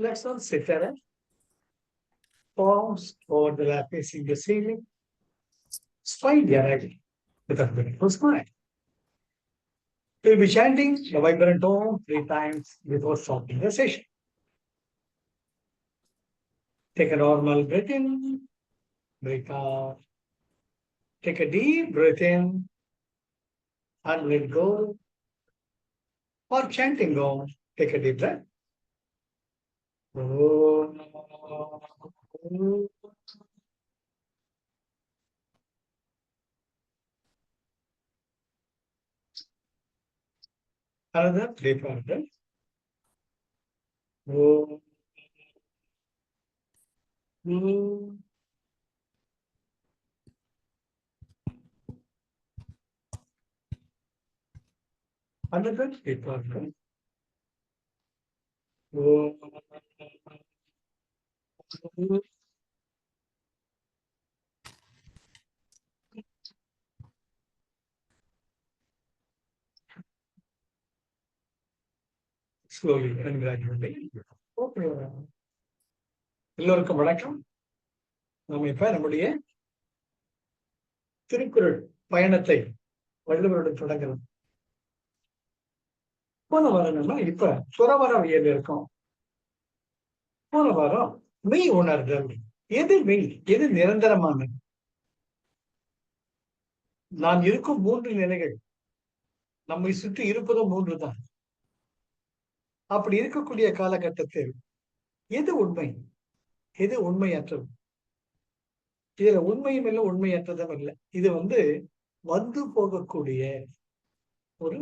Let's all sit there, palms over the lap facing the ceiling, spine diagonal with a beautiful smile. We'll be chanting the vibrant Om 3 times before stopping the session. Take a normal breath in, breathe out. Take a deep breath in and let go. Or chanting Om, take a deep breath. Om. Another deep breath. Om. Om. Another deep breath. Om. Slowly and gradually. Okay. எல்லோருக்கும் வணக்கம். நம்ம இப்ப நம்முடைய திருக்குறள் பயணத்தை வள்ளுவருடன் தொடங்கலாம். போன வாரம் நம்ம இப்ப துறவரவியல் இருக்கோம். போன வாரம் மெய் உணர்தல். எது மெய், எது நிரந்தரமானது? நாம் இருக்கும் 3 நிலைகள், நம்மை சுற்றி இருப்பதும் 3 தான். அப்படி இருக்கக்கூடிய காலகட்டத்தில் எது உண்மை, எது உண்மையற்றது? இதுல உண்மையும் இல்லை, உண்மையற்றதும் இல்லை. இது வந்து போகக்கூடிய ஒரு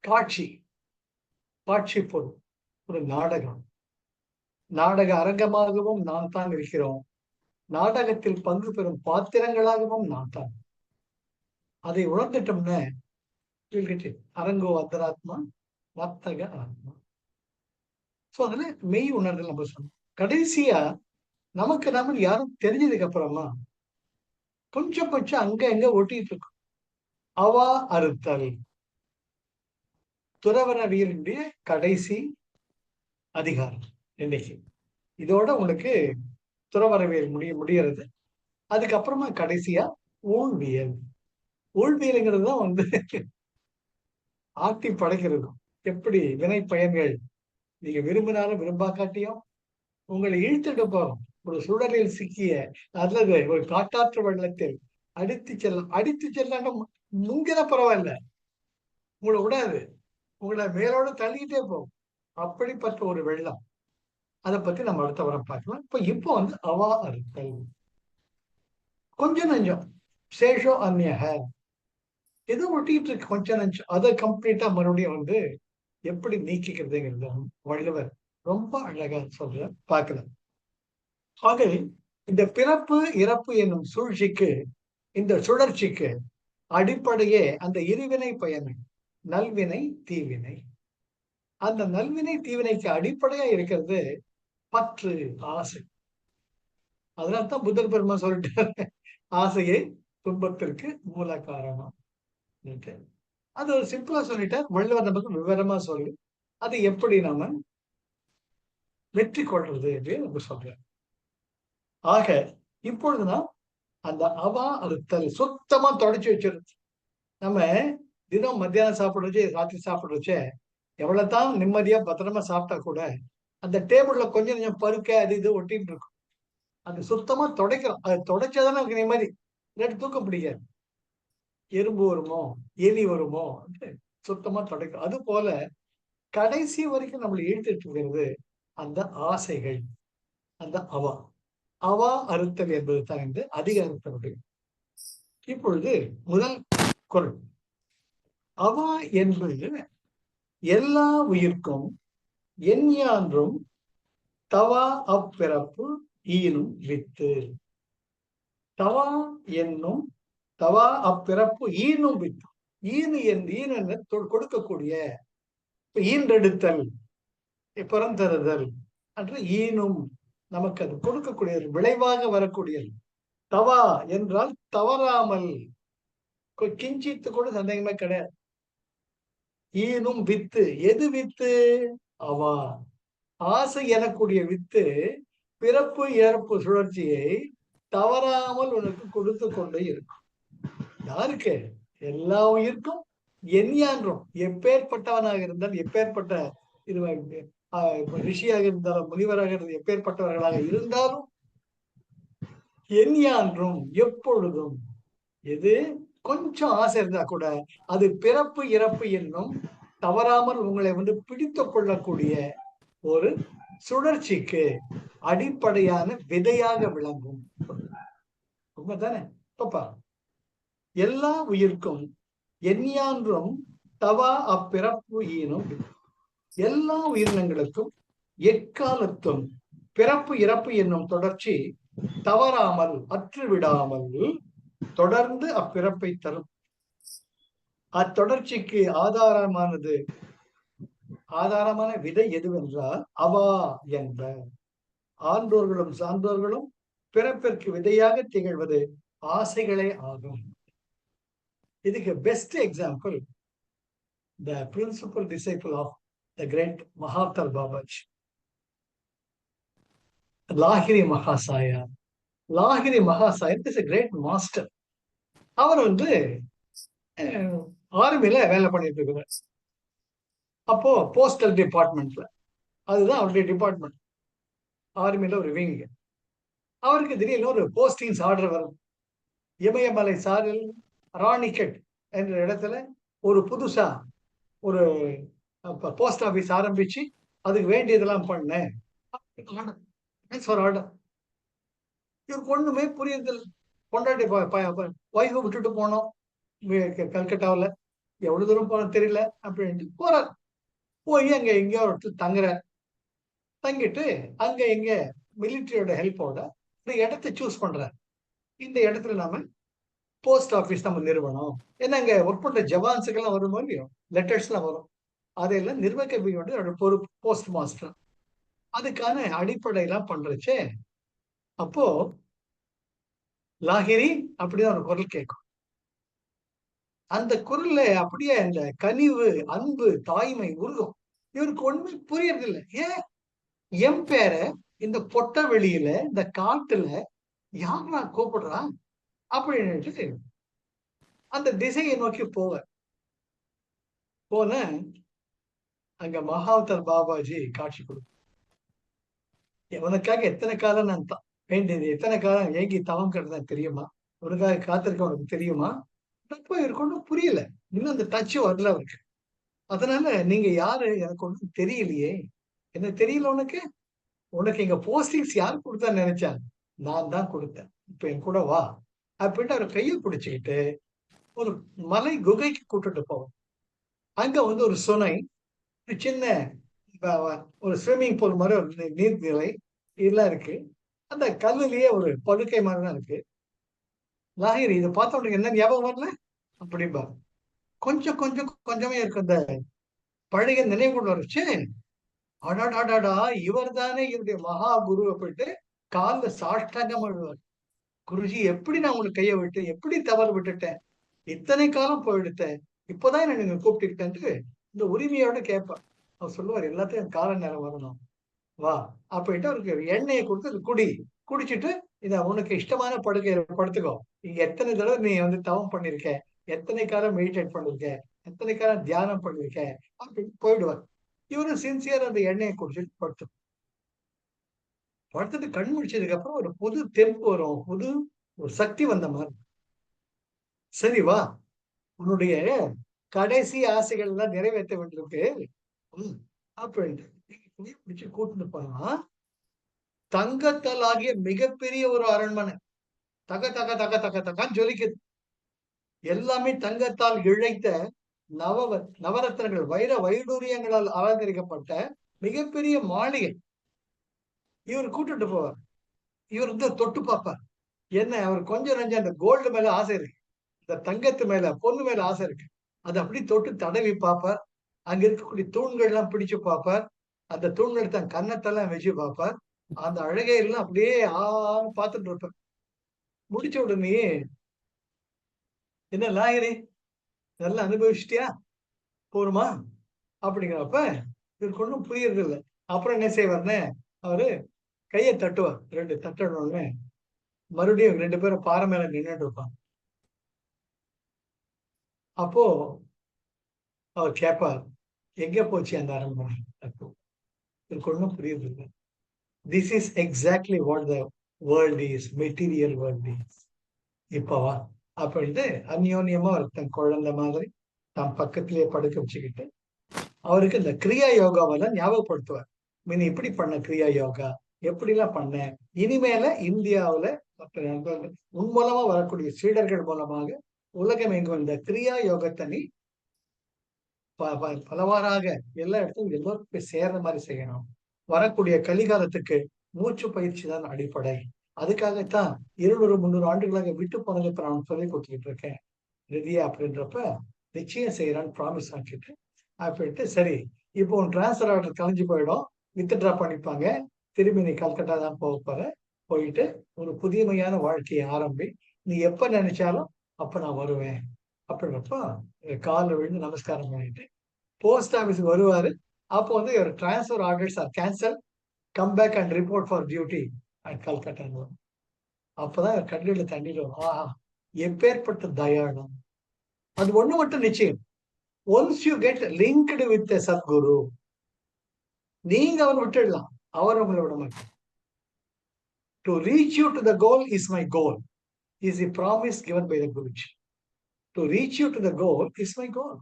காட்சி பொருள், ஒரு நாடகம். நாடக அரங்கமாகவும் நாம் தான் இருக்கிறோம். நாடகத்தில் பங்கு பெறும் பாத்திரங்களாகவும் நாம் தான். அதை உணர்ந்துட்டோம்னா அரங்கோ அந்தராத்மா வர்த்தக ஆத்மா. சோ அதுல மெய் உணர்தல் நம்ம சொன்னோம். கடைசியா நமக்கு நாம யாரும் தெரிஞ்சதுக்கு அப்புறமா கொஞ்சம் அங்க எங்க ஒட்டிட்டு இருக்கும். அவா அறுத்தல் துறவரவியலுடைய கடைசி அதிகாரம் இன்னைக்கு. இதோட உங்களுக்கு துறவரவியல் முடியறது. அதுக்கப்புறமா கடைசியா ஊழ்வியல். ஊழ்வியலுங்கிறது தான் ஆட்டி படைக்கிறது. எப்படி வினை பயன்கள் நீங்க விரும்பினாலும் விரும்பாக்காட்டியும் உங்களை இழுத்துட்டு போறோம். ஒரு சுடலில் சிக்கிய அல்லது ஒரு காட்டாற்று வெள்ளத்தில் அடித்து செல்ல முங்கிற பரவாயில்ல, உங்களை விடாது, உங்களை மேலோட தள்ளிக்கிட்டே போகும். அப்படிப்பட்ட ஒரு வெள்ளம். அதை பத்தி நம்ம அடுத்த வாரம் பார்க்கலாம். இப்போ அவா அறுத்தல். கொஞ்சம் நஞ்சம் சேஷோ அந்நியக ஏதோ ஒட்டிட்டு இருக்கு, கொஞ்சம் நஞ்சம். அதை கம்ப்ளீட்டா மறுபடியும் எப்படி நீக்கிக்கிறதுங்கிறது வள்ளுவர் ரொம்ப அழகா சொல்ற பார்க்கலாம். ஆக இந்த பிறப்பு இறப்பு என்னும் சூழ்ச்சிக்கு, இந்த சுழற்சிக்கு அடிப்படையே அந்த இருவினை பயன்கள், நல்வினை தீவினை. அந்த நல்வினை தீவினைக்கு அடிப்படையா இருக்கிறது பற்று, ஆசை. அதனால்தான் புத்தர் பெருமா சொல்லிட்டாரு, ஆசையை துன்பத்திற்கு மூல காரணம். அது ஒரு சிம்பிளா சொல்லிட்டார். வள்ளுவர் நமக்கு விவரமா சொல்லி அது எப்படி நாம வெற்றி கொள்றது என்று நம்ம சொல்றேன். ஆக இப்பொழுதுதான் அந்த அவா அறுத்தல் சுத்தமா தொடச்சு வச்சிருச்சு. நம்ம தினம் மத்தியானம் சாப்பிடுறச்சு, ராத்திரி சாப்பிடுறச்சே எவ்வளவுதான் நிம்மதியா பத்திரமா சாப்பிட்டா கூட அந்த டேபிள்ல கொஞ்சம் பருக்க அது இது ஒட்டிட்டு இருக்கும். அது சுத்தமா துடைக்கிறோம். அது துடைச்சாதான் நமக்கு நிம்மதி, இல்லாட்டி தூக்கம் பிடிக்காது. எறும்பு வருமோ, எலி வருமோ, சுத்தமா துடைக்கும். அது போல கடைசி வரைக்கும் நம்மளை இழுத்துட்டு இருக்கிறது அந்த ஆசைகள், அந்த அவா அறுத்தல் என்பது தான் என்று அதிகாரத்தினுடைய. இப்பொழுது முதல் குறள். அவா என்பது எல்லா உயிர்க்கும் எஞ்ஞான்றும் தவா அப்பிறப்பு ஈனும் வித்து. தவா என்னும் தவா அப்பிறப்பு ஈனும் வித்து. ஈனு கொடுக்கக்கூடிய, ஈன்றெடுத்தல், பிறந்தறுதல் என்று ஈனும் நமக்கு அது கொடுக்கக்கூடிய விளைவாக வரக்கூடியது. தவா என்றால் தவறாமல், கிஞ்சித்து கூட சந்தேகமே கிடையாது. ஈனும் வித்து. எது வித்து? அவா. ஆசை எனக்கூடிய வித்து பிறப்பு இறப்பு சுழற்சியை தவறாமல் உனக்கு கொடுத்து கொண்டே இருக்கும். யாருக்கு? எல்லா உயிர்க்கும் எஞ்ஞான்றும் எப்பேற்பட்டவனாக இருந்தால், எப்பேற்பட்ட இது ரிஷியாக இருந்தாலும், முனிவராக இருந்தால், எப்பேற்பட்டவர்களாக இருந்தாலும் எஞ்ஞான்றும் எப்பொழுதும் எது கொஞ்சம் ஆசை இருந்தா கூட அது பிறப்பு இறப்பு என்னும் தவறாமல் உங்களை பிடித்துக் கொள்ளக்கூடிய ஒரு சுழற்சிக்கு அடிப்படையான விதையாக விளங்கும். உண்மைதானே? பாப்பா, எல்லா உயிர்க்கும் எஞ்ஞான்றும் தவா அப்பிறப்பு ஈனும். எல்லா உயிரினங்களுக்கும் எக்காலத்தும் பிறப்பு இறப்பு என்னும் தொடர்ச்சி தவறாமல் அற்றுவிடாமல் தொடர்ந்து அப்பிறப்பை தரும். அத்தொடர்ச்சிக்கு ஆதாரமான விதை எதுவென்றால் அவா என்ப. ஆன்றோர்களும் சான்றோர்களும் பிறப்பிற்கு விதையாக திகழ்வது ஆசைகளே ஆகும். இதுக்கு best example the principal disciple of the great Mahavatar Babaji, லாகிரி மகாசாயா. லாகிரி மகாசாயர் இஸ் a great மாஸ்டர். அவர் ஆர்மியில வேலை பண்ணிட்டு இருக்கிறார். அப்போ போஸ்டல் டிபார்ட்மெண்ட்ல, அதுதான் அவருடைய டிபார்ட்மெண்ட், ஆர்மியில ஒரு விங். அவருக்கு திடீர்னு ஒரு போஸ்டிங்ஸ் ஆர்டர் வரும். இமயமலை சாரில் ராணிகட் என்ற இடத்துல ஒரு புதுசா ஒரு போஸ்ட் ஆபீஸ் ஆரம்பிச்சு அதுக்கு வேண்டியதெல்லாம் பண்ணேன். இவருக்கு ஒண்ணுமே புரியுதில்லை. கொண்டாடி ஒய்ஃபை விட்டுட்டு போனோம் கல்கட்டாவில், எவ்வளவு தூரம் போன தெரியல அப்படின்ட்டு போறார். போய் அங்க எங்கேயோ ஒரு தங்குற, தங்கிட்டு அங்க எங்க மிலிட்டரியோட ஹெல்ப்போட இந்த இடத்தை சூஸ் பண்ற. இந்த இடத்துல நாம போஸ்ட் ஆபீஸ் நம்ம நிறுவனம், ஏன்னா அங்க ஒர்க் பண்ற ஜவான்ஸுக்கெல்லாம் வரும் இல்லையோ, லெட்டர்ஸ் எல்லாம் வரும், அதையெல்லாம் நிர்வகிக்க ஒரு போஸ்ட் மாஸ்டர். அதுக்கான அடிப்படையெல்லாம் பண்றச்சே அப்போ லாகிரி அப்படிதான் ஒரு குரல் கேட்கும். அந்த குரல்ல அப்படியே அந்த கனிவு, அன்பு, தாய்மை உருகும். இவருக்கு ஒண்ணுமே புரியறதில்லை. ஏன் என் பேரை இந்த பொட்ட வெளியில இந்த காட்டுல யாரா கூப்பிடுறான் அப்படின்ட்டு அந்த திசையை நோக்கி போன அங்க மகாவதார் பாபாஜி காட்சி கொடுக்கும். உனக்காக எத்தனை காலம் நான் வேண்டியது, எத்தனை காலம் ஏங்கி தவம் கிடந்தேன் தெரியுமா? உனக்காக காத்திருக்க உனக்கு தெரியுமா? அப்போ இவருக்கு ஒன்றும் புரியல, இன்னும் அந்த டச்சு வரல அவருக்கு. அதனால நீங்க யாரு எனக்கு ஒன்றும் தெரியலையே, என்ன தெரியல உனக்கு? உனக்கு எங்க போஸ்டிங்ஸ் யார் கொடுத்தான்னு நினைச்சாங்க? நான் தான் கொடுத்தேன், இப்ப என் கூட வா அப்படின்ட்டு அவர் கையை பிடிச்சுக்கிட்டு ஒரு மலை குகைக்கு கூட்டிட்டு போவோம். அங்க ஒரு சுனை, ஒரு சின்ன ஒரு ஸ்விம்மிங் பூல் மாதிரி ஒரு நீர்நிலை இதெல்லாம் இருக்கு. அந்த கல்லுலயே ஒரு படுக்கை மாதிரி தான் இருக்கு. லாகிரி இதை பார்த்த உடனே என்ன ஞாபகம் வரல அப்படின்பா. கொஞ்சம் கொஞ்சம் கொஞ்சமே இருக்கு அந்த பழைய நினைவுகள் வரைச்சு. அடாடாடாடா, இவர் தானே இவருடைய மகா குரு போயிட்டு காலில் சாஷ்டாங்கம் அழுவார். குருஜி, எப்படி நான் உங்களுக்கு கையை விட்டு எப்படி தவறு விட்டுட்டேன், இத்தனை காலம் போயிடுத்தேன், இப்போதான் என்ன நீங்க கூப்பிட்டு இந்த உரிமையோட கேட்பார். அவர் சொல்லுவார், எல்லாத்தையும் கால நேரம் வரணும், வா அப்படின்ட்டு அவருக்கு எண்ணெயை கொடுத்து குடிச்சிட்டு இத உனக்கு இஷ்டமான படுக்கையில படுத்துக்கோ, இங்க எத்தனை தடவை நீ தவம் பண்ணிருக்க, எத்தனை காலம் மெடிடேட் பண்ணிருக்க, எத்தனை காலம் தியானம் பண்ணிருக்க அப்படின்னு போயிடுவார். இவரும் சின்சியர் அந்த எண்ணெயை குடிச்சிட்டு படுத்துட்டு கண் முடிச்சதுக்கு அப்புறம் ஒரு புது தெம்பு வரும், புது ஒரு சக்தி வந்த மாதிரி. சரி வா, உன்னுடைய கடைசி ஆசைகள் எல்லாம் நிறைவேற்ற வேண்டியிருக்கு அப்படின்ட்டு பிடிச்சு கூட்டிட்டு போனா தங்கத்தால் ஆகிய மிகப்பெரிய ஒரு அரண்மனை. தக தக தக தக தகான்னு ஜொலிக்குது. எல்லாமே தங்கத்தால் இழைத்த நவரத்னங்கள், வைர வைடூரியங்களால் அலங்கரிக்கப்பட்ட மிகப்பெரிய மாளிகை. இவர் கூட்டிட்டு போவார். இவர் தொட்டு பார்ப்பார். என்ன, அவர் கொஞ்சம் நஞ்சம் அந்த கோல்டு மேல ஆசை இருக்கு, இந்த தங்கத்து மேல பொண்ணு மேல ஆசை இருக்கு. அதை அப்படி தொட்டு தடவி பார்ப்பார். அங்க இருக்கக்கூடிய தூண்கள் எல்லாம் பிடிச்சு பார்ப்பார். அந்த தூண்கள் தன் கன்னத்தெல்லாம் வச்சு பார்ப்பார். அந்த அழகையெல்லாம் அப்படியே பார்த்துட்டு இருப்பார். முடிச்ச உடனே, என்ன லாகிரி, நல்லா அனுபவிச்சிட்டியா, போருமா அப்படிங்கிறப்ப இவருக்கு ஒன்றும் புரியறது இல்லை. அப்புறம் என்ன செய்வார்னு அவரு கையை தட்டுவார். 2 தட்டணும்னு மறுபடியும் 2 பேரும் பாறை மேல நின்னுட்டு இருப்பாங்க. அப்போ அவர் கேட்பார், எங்க போச்சு அந்த அரண்மனை? அப்போ எனக்கு ஒண்ணும் புரியுது இல்ல. This is exactly what the world is, material world is. இப்பவா அப்படின்ட்டு அந்யோன்யமா ஒரு தன் குழந்தை மாதிரி தன் பக்கத்திலேயே படுக்க வச்சுக்கிட்டு அவருக்கு இந்த கிரியா யோகாவெல்லாம் ஞாபகப்படுத்துவார். நீ இப்படி பண்ண கிரியா யோகா, எப்படிலாம் பண்ண, இனிமேல இந்தியாவுல மற்ற நண்பர்கள் உன் மூலமா வரக்கூடிய சீடர்கள் மூலமாக உலகம் எங்கும் இந்த கிரியா யோகத்தை நீ பலவாறாக எல்லா இடத்துக்கும் எல்லோருக்கும் போய் சேர்ற மாதிரி செய்யணும். வரக்கூடிய கலிகாலத்துக்கு மூச்சு பயிற்சி தான் அடிப்படை. அதுக்காகத்தான் 200 300 ஆண்டுகளாக விட்டு போனதை இப்ப நான் சொல்லி கொடுத்துக்கிட்டு இருக்கேன். ரெடியா அப்படின்றப்ப நிச்சயம் செய்யறான்னு ப்ராமிஸ் ஆக்கிட்டு அப்படின்ட்டு சரி இப்போ உன் டிரான்ஸ்ஃபர் ஆர்டர் கலைஞ்சு போயிடும், வித்ட்ரா பண்ணிப்பாங்க, திரும்பி நீ கல்கட்டா தான் போக போற, போயிட்டு ஒரு புதுமையான வாழ்க்கையை ஆரம்பி, நீ எப்ப நினைச்சாலும் அப்ப நான் வருவேன் அப்படின்றப்ப காலில் விழுந்து நமஸ்காரம் பண்ணிட்டு போஸ்ட் ஆபீஸ்க்கு வருவாரு. அப்போ வந்து ஒரு transfer orders are cancel, come back and report for duty at Calcutta. அப்பதான் கண்ணில தண்ணீர் வரும். ஆஹா, எப்பேற்பட்ட தயாளம். அது ஒண்ணு மட்டும் நிச்சயம், once you get linked with Sadhguru, நீங்க அவர் விட்டுடலாம், அவர் உங்களை விட மாட்டார். To reach you to the goal is my goal is the promise given by the Guruji. To reach you to the goal is my goal.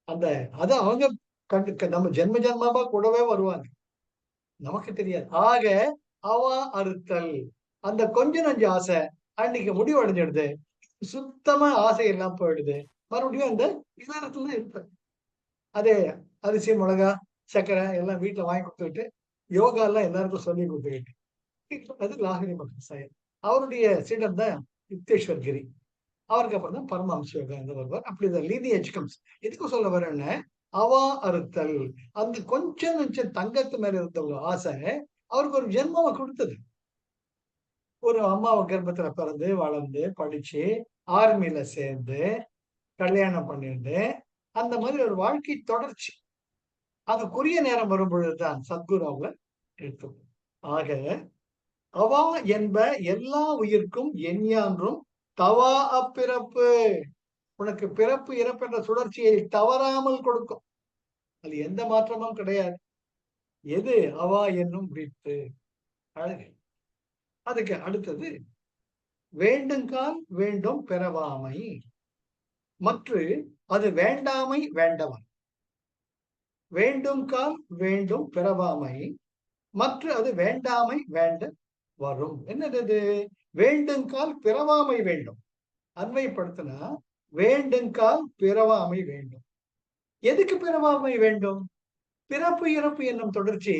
அந்த அத அவங்க நம்ம ஜென்ம ஜென்மாவா கூடவே வருவாங்க, நமக்கு தெரியாது. ஆக அவா அறுத்தல், அந்த கொஞ்ச நஞ்சு ஆசை அன்னைக்கு முடிவடைஞ்சிடுது. சுத்தமா ஆசை எல்லாம் போயிடுது. மறுபடியும் அந்த விகாரத்துல இருப்பேன். அதே அரிசி மிளகா சர்க்கரை எல்லாம் வீட்டுல வாங்கி கொடுத்துக்கிட்டு யோகா எல்லாம் எல்லாருக்கும் சொல்லி கொடுத்துக்கிட்டு அது லாகிரி மக்கள் சாயர். அவருடைய சீடன் தான் யுக்தேஸ்வர் கிரி. அவருக்கு அப்புறம் தான் பரமஹம்ச யோகா வருவார். அப்படி இந்த லீனியேஜ் கம்ஸ். எதுக்கு சொல்ல வரேன்னு, அவா அறுத்தல், அந்த கொஞ்சம் நிமிஷம் தங்கத்து மேல இருந்த ஒரு ஆசை அவருக்கு ஒரு ஜென்மாவை கொடுத்தது. ஒரு அம்மாவை கர்ப்பத்துல பிறந்து வளர்ந்து படிச்சு ஆர்மியில சேர்ந்து கல்யாணம் பண்ணிட்டு அந்த மாதிரி ஒரு வாழ்க்கை தொடர்ச்சி. அதுக்குரிய நேரம் வரும் பொழுதுதான் சத்குரு அவங்கள எடுத்தும். ஆக அவா என்ப எல்லா உயிர்க்கும் எஞ்ஞான்றும் தவா அப்பிறப்பு, உனக்கு பிறப்பு இறப்பு என்ற சுழற்சியை தவறாமல் கொடுக்கும். அது எந்த மாற்றமும் கிடையாது. எது அவா என்னும் விட்டு அழகு. அதுக்கு அடுத்தது வேண்டுங்கால் வேண்டும் பெறவாமை, மற்ற அது வேண்டாமை வேண்டவன். வேண்டும் கால் வேண்டும் பெறவாமை, மற்ற அது வேண்டாமை வேண்ட வரும். என்னது? வேண்டுங்கால் பிறவாமை வேண்டும். அன்மைப்படுத்தினா வேண்டுங்கால் பிறவாமை வேண்டும். எதுக்கு பிறவாமை வேண்டும்? பிறப்பு இறப்பு என்னும் தொடர்ச்சி.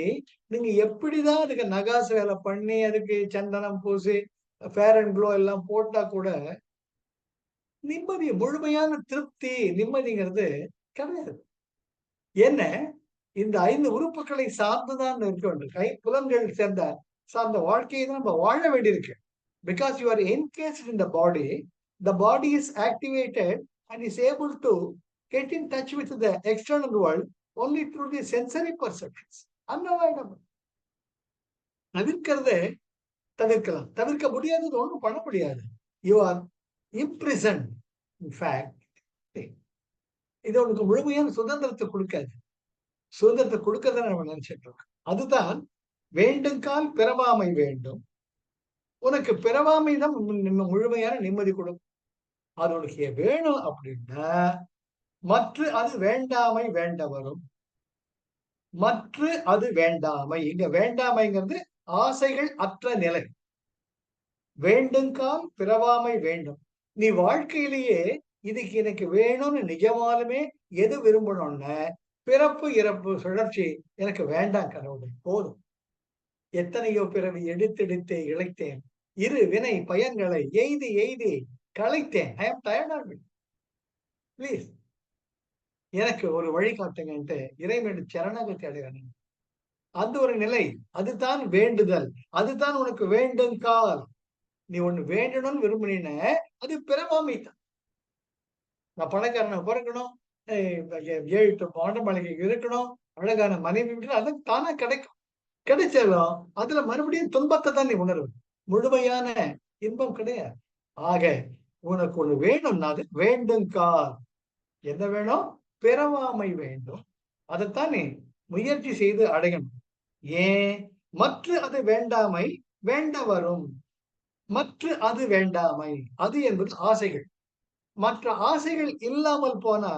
நீங்க எப்படிதான் அதுக்கு நகாசு வேலை பண்ணி அதுக்கு சந்தனம் பூசி ஃபேர் அண்ட் க்ளோ எல்லாம் போட்டா கூட நிம்மதி, முழுமையான திருப்தி நிம்மதிங்கிறது கிடையாது. என்ன, இந்த 5 உறுப்புகளை சார்ந்துதான் இருக்க வேண்டும். கை புலன்கள் சார்ந்த வாழ்க்கையை தான் நம்ம வாழ வேண்டியிருக்கு. Because you are encased in the body is activated and is able to get in touch with the external world only through the sensory perceptions. Unavoidable. தவிர்க்கிறதே தவிர்க்கலாம், தவிர்க்க முடியாதது ஒன்றும் பண்ண முடியாது. You are imprisoned. In fact, இது உனக்கு முழுமையான சுதந்திரத்தை கொடுக்காது. சுதந்திரத்தை கொடுக்கறத நம்ம நினைச்சிட்டு இருக்கோம். அதுதான் வேண்டுங்கால் பிறவாமை வேண்டும், உனக்கு பிறவாமை தான் முழுமையான நிம்மதி கொடுக்கும். அது உனக்கு வேணும் அப்படின்னா மற்ற அது வேண்டாமை வேண்ட வரும். மற்ற அது வேண்டாமை, இங்க வேண்டாமைங்கிறது ஆசைகள் அற்ற நிலை. வேண்டுங்கால் பிறவாமை வேண்டும். நீ வாழ்க்கையிலேயே இதுக்கு எனக்கு வேணும்னு நிஜமாலுமே எது விரும்பணும்னு, பிறப்பு இறப்பு சுழற்சி எனக்கு வேண்டாம் கடவுளை, போதும். எத்தனையோ பிறவி எடுத்தெடுத்தே இழைத்தேன், இரு வினை பயன்களை எய்தி எய்தி களைத்தேன். ஐ ஆம் டயர்ட் ஆஃப் இட். ப்ளீஸ் எனக்கு ஒரு வழிகாட்டுங்கன்ட்டு இறைவனோட சரணாகதி அடைவேன். அந்த ஒரு நிலை, அதுதான் வேண்டுதல். அதுதான் உனக்கு வேண்டும் கால். நீ ஒண்ணு வேண்டணும்னு விரும்பின அது பிறவாமை தான். நான் பணக்காரனை பிறக்கணும், ஏழு மாட மாளிகை இருக்கணும், அழகான மனைவி, அது தானா கிடைக்கும். கிடைச்சாலும் அதுல மறுபடியும் துன்பத்தை தான் நீ உணர்வு. முழுமையான இன்பம் கிடையாது. ஆக உனக்கு ஒண்ணு வேணும்னா அது வேண்டுங்கால். என்ன வேணும்? பிறவாமை வேண்டும். அதைத்தான் நீ முயற்சி செய்து அடையணும். ஏன்? மற்ற அது வேண்டாமை வேண்ட வரும். மற்ற அது வேண்டாமை, அது என்பது ஆசைகள். மற்ற ஆசைகள் இல்லாமல் போனா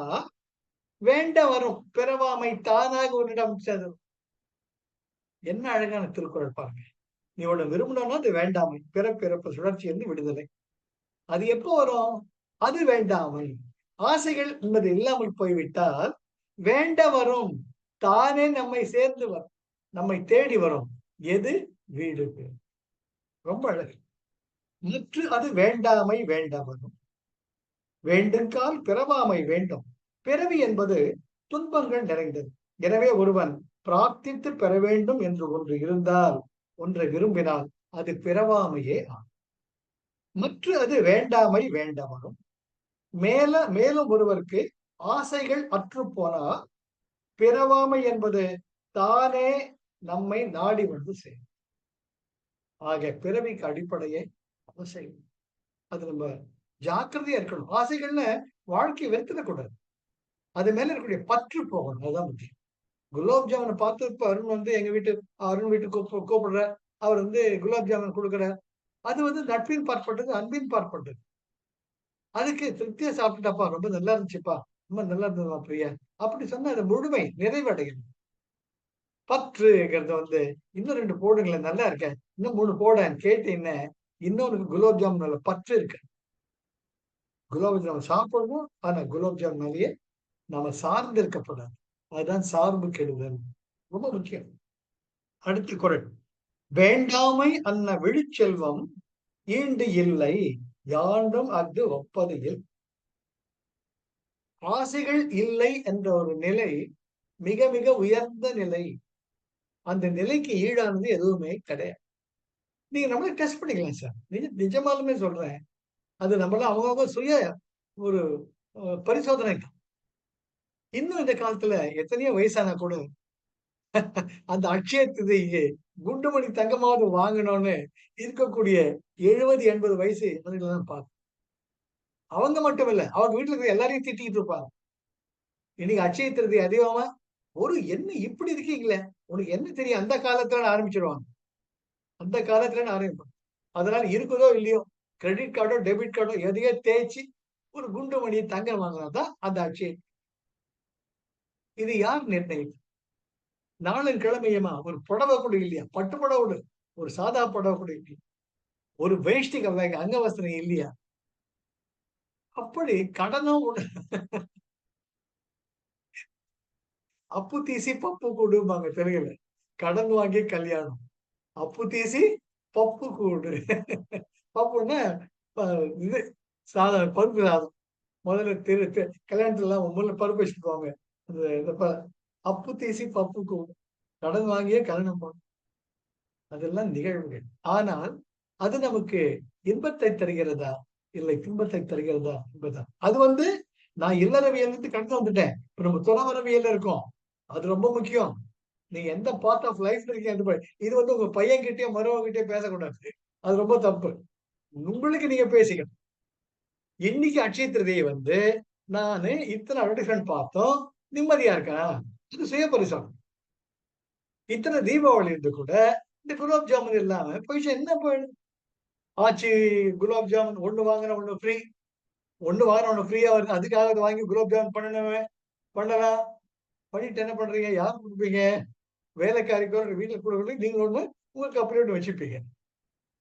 வேண்ட வரும். பிறவாமை தானாக உன்னிடம் சேரும். என்ன அழகான திருக்குறள் பாருங்க. நீ ஒண்ணு விரும்பணும்னா அது வேண்டாமை. பிறப்பிறப்பு சுழற்சி இருந்து விடுதலை. அது எப்போ வரும்? அது வேண்டாமை. ஆசைகள் என்பது இல்லாமல் போய்விட்டால் வேண்ட வரும். தானே நம்மை சேர்ந்து வரும். நம்மை தேடி வரும். எது? வீடு. ரொம்ப அழகு. முற்று அது வேண்டாமை வேண்ட வரும். வேண்டுங்கால் பிறவாமை வேண்டும். பிறவி என்பது துன்பங்கள் நிறைந்தது. எனவே ஒருவன் பிரார்த்தித்து பெற வேண்டும் என்று ஒன்று இருந்தால், ஒன்றை விரும்பினால் அது பிறவாமையே ஆகும். மற்ற அது வேண்டாமை வேண்ட வரும். மேலும் ஒருவருக்கு ஆசைகள் அற்று போனால் பிறவாமை என்பது தானே நம்மை நாடி வந்து சேரும். ஆக பிறவிக்கு அடிப்படையே அவசியம். அது நம்ம ஜாக்கிரதையா இருக்கணும். ஆசைகள்னு வாழ்க்கையை வெறுத்துடக்கூடாது. அது மேல இருக்கக்கூடிய பற்று போகணும். அதுதான் முக்கியம். குலாப் ஜாமுனை பார்த்து இப்ப அருண் வீட்டுக்கு கூப்பிடுற, அவர் குலாப் ஜாமுன் கொடுக்குறார். அது நட்பின் பார்ப்பட்டது, அன்பின் பார்ப்பட்டது. அதுக்கு திருப்தியா சாப்பிட்டுட்டாப்பா, ரொம்ப நல்லா இருந்துச்சுப்பா, ரொம்ப நல்லா இருந்ததுமா பிரியா, அப்படி சொன்னா அது முழுமை நிறைவடையும். பற்றுங்கிறது இன்னும் 2 போடுங்களேன், நல்லா இருக்க, இன்னும் 3 போடன்னு கேட்டீங்கன்னா இன்னொருக்கு குலாப் ஜாமுன் மேல பற்று இருக்கு. குலாப் ஜாமுன் சாப்பிடணும், ஆனா குலாப் ஜாமுன் மேலேயே நாம சார்ந்து இருக்கப்படாது. அதுதான் சார்பு கெடுதல். ரொம்ப முக்கியம். அடுத்த குறள். வேண்டாமை அன்ன விழுச்செல்வம் ஈண்டு இல்லை, யாண்டும் அஃது ஒப்பது இல். ஆசைகள் இல்லை என்ற ஒரு நிலை மிக மிக உயர்ந்த நிலை. அந்த நிலைக்கு ஈடானது எதுவுமே கிடையாது. நீங்க நம்மளே டெஸ்ட் பண்ணிக்கலாம் சார். நிஜமாலுமே சொல்றேன். அது நம்மள அவங்க சுய ஒரு பரிசோதனை தான். இன்னும் இந்த காலத்துல எத்தனையோ வயசானா கூட அந்த அட்சய திதிக்கு குண்டுமணி தங்கமாவது வாங்கணும்னு இருக்கக்கூடிய 70, 80 வயசு தான் பார்க்கும். அவங்க மட்டும் இல்ல, அவங்க வீட்டுல இருக்கிற எல்லாரையும் திட்டிட்டு இருப்பாங்க. இன்னைக்கு அட்சய திருதி அதிகமா என்ன இப்படி இருக்கீங்களே, உனக்கு என்ன தெரியும், அந்த காலத்துல ஆரம்பிச்சிருவாங்க. அந்த காலத்துல ஆரம்பிப்பாங்க. அதனால இருக்குதோ இல்லையோ, கிரெடிட் கார்டோ டெபிட் கார்டோ எதையோ தேய்ச்சி ஒரு குண்டுமணி தங்கம் வாங்கினாதான் அந்த அட்சய. இது யார் நிர்ணயிக்கும்? நாளும் கிழமையுமா ஒரு புடவை கூட இல்லையா? பட்டு புடவை, ஒரு சாதா புடவை கூட இல்லையா? ஒரு வேஷ்டி அங்கவஸ்திரம் இல்லையா? அப்படி கடனும் அப்பு தீசி பப்பு கூடும்பாங்க தெலுங்குல. கடன் வாங்கி கல்யாணம். அப்பு தீசி பப்பு கூடு. பப்புன்னா இது சாதம், பருப்பு சாதம். முதல்ல கல்யாணத்துல எல்லாம் முதல்ல பருப்பு வச்சுட்டு போவாங்க. அப்பு தீசி பப்பு கூடு. கடன் வாங்கியே கல்யாணம் போடும். அதெல்லாம் நிகழ்வுகள். ஆனால் அது நமக்கு இன்பத்தை தருகிறதா? இல்லை துன்பத்தை தருகிறதா என்பதுதான். அது நான் இல்லறவியல் கடந்து வந்துட்டேன். இப்ப நம்ம துறவரவியல் இருக்கோம். அது ரொம்ப முக்கியம். நீங்க எந்த பார்ட் ஆஃப் லைஃப் இருக்கீங்க, இது உங்க பையன் கிட்டயோ மருமகன் கிட்டயோ பேசக்கூடாது. அது ரொம்ப தப்பு. உங்களுக்கு நீங்க பேசிக்கணும். இன்னைக்கு அட்சய திருதியை நானு இத்தனை அட்வர்டைஸ்மெண்ட் பார்த்தோம், நிம்மதியா இருக்கேன். இது சுய பரிசோதனை. இத்தனை தீபாவளி இருந்து கூட இந்த குலாப் ஜாமுன் இல்லாம போயிடுச்சு. என்ன போயிடுது ஆச்சு? குலாப் ஜாமுன் ஒண்ணு வாங்கினா ஒண்ணு ஃப்ரீ, ஒண்ணு வாங்கினா ஒண்ணு ஃப்ரீயா வருது. அதுக்காக வாங்கி குலாப் ஜாமுன் பண்ணலாம். பண்ணிட்டு என்ன பண்றீங்க? யார் கொடுப்பீங்க? வேலைக்காரிக்கோ வீட்டுல கொடுக்கறது, நீங்க ஒண்ணு உங்க கப்பலே ஒண்ணு வச்சுப்பீங்க.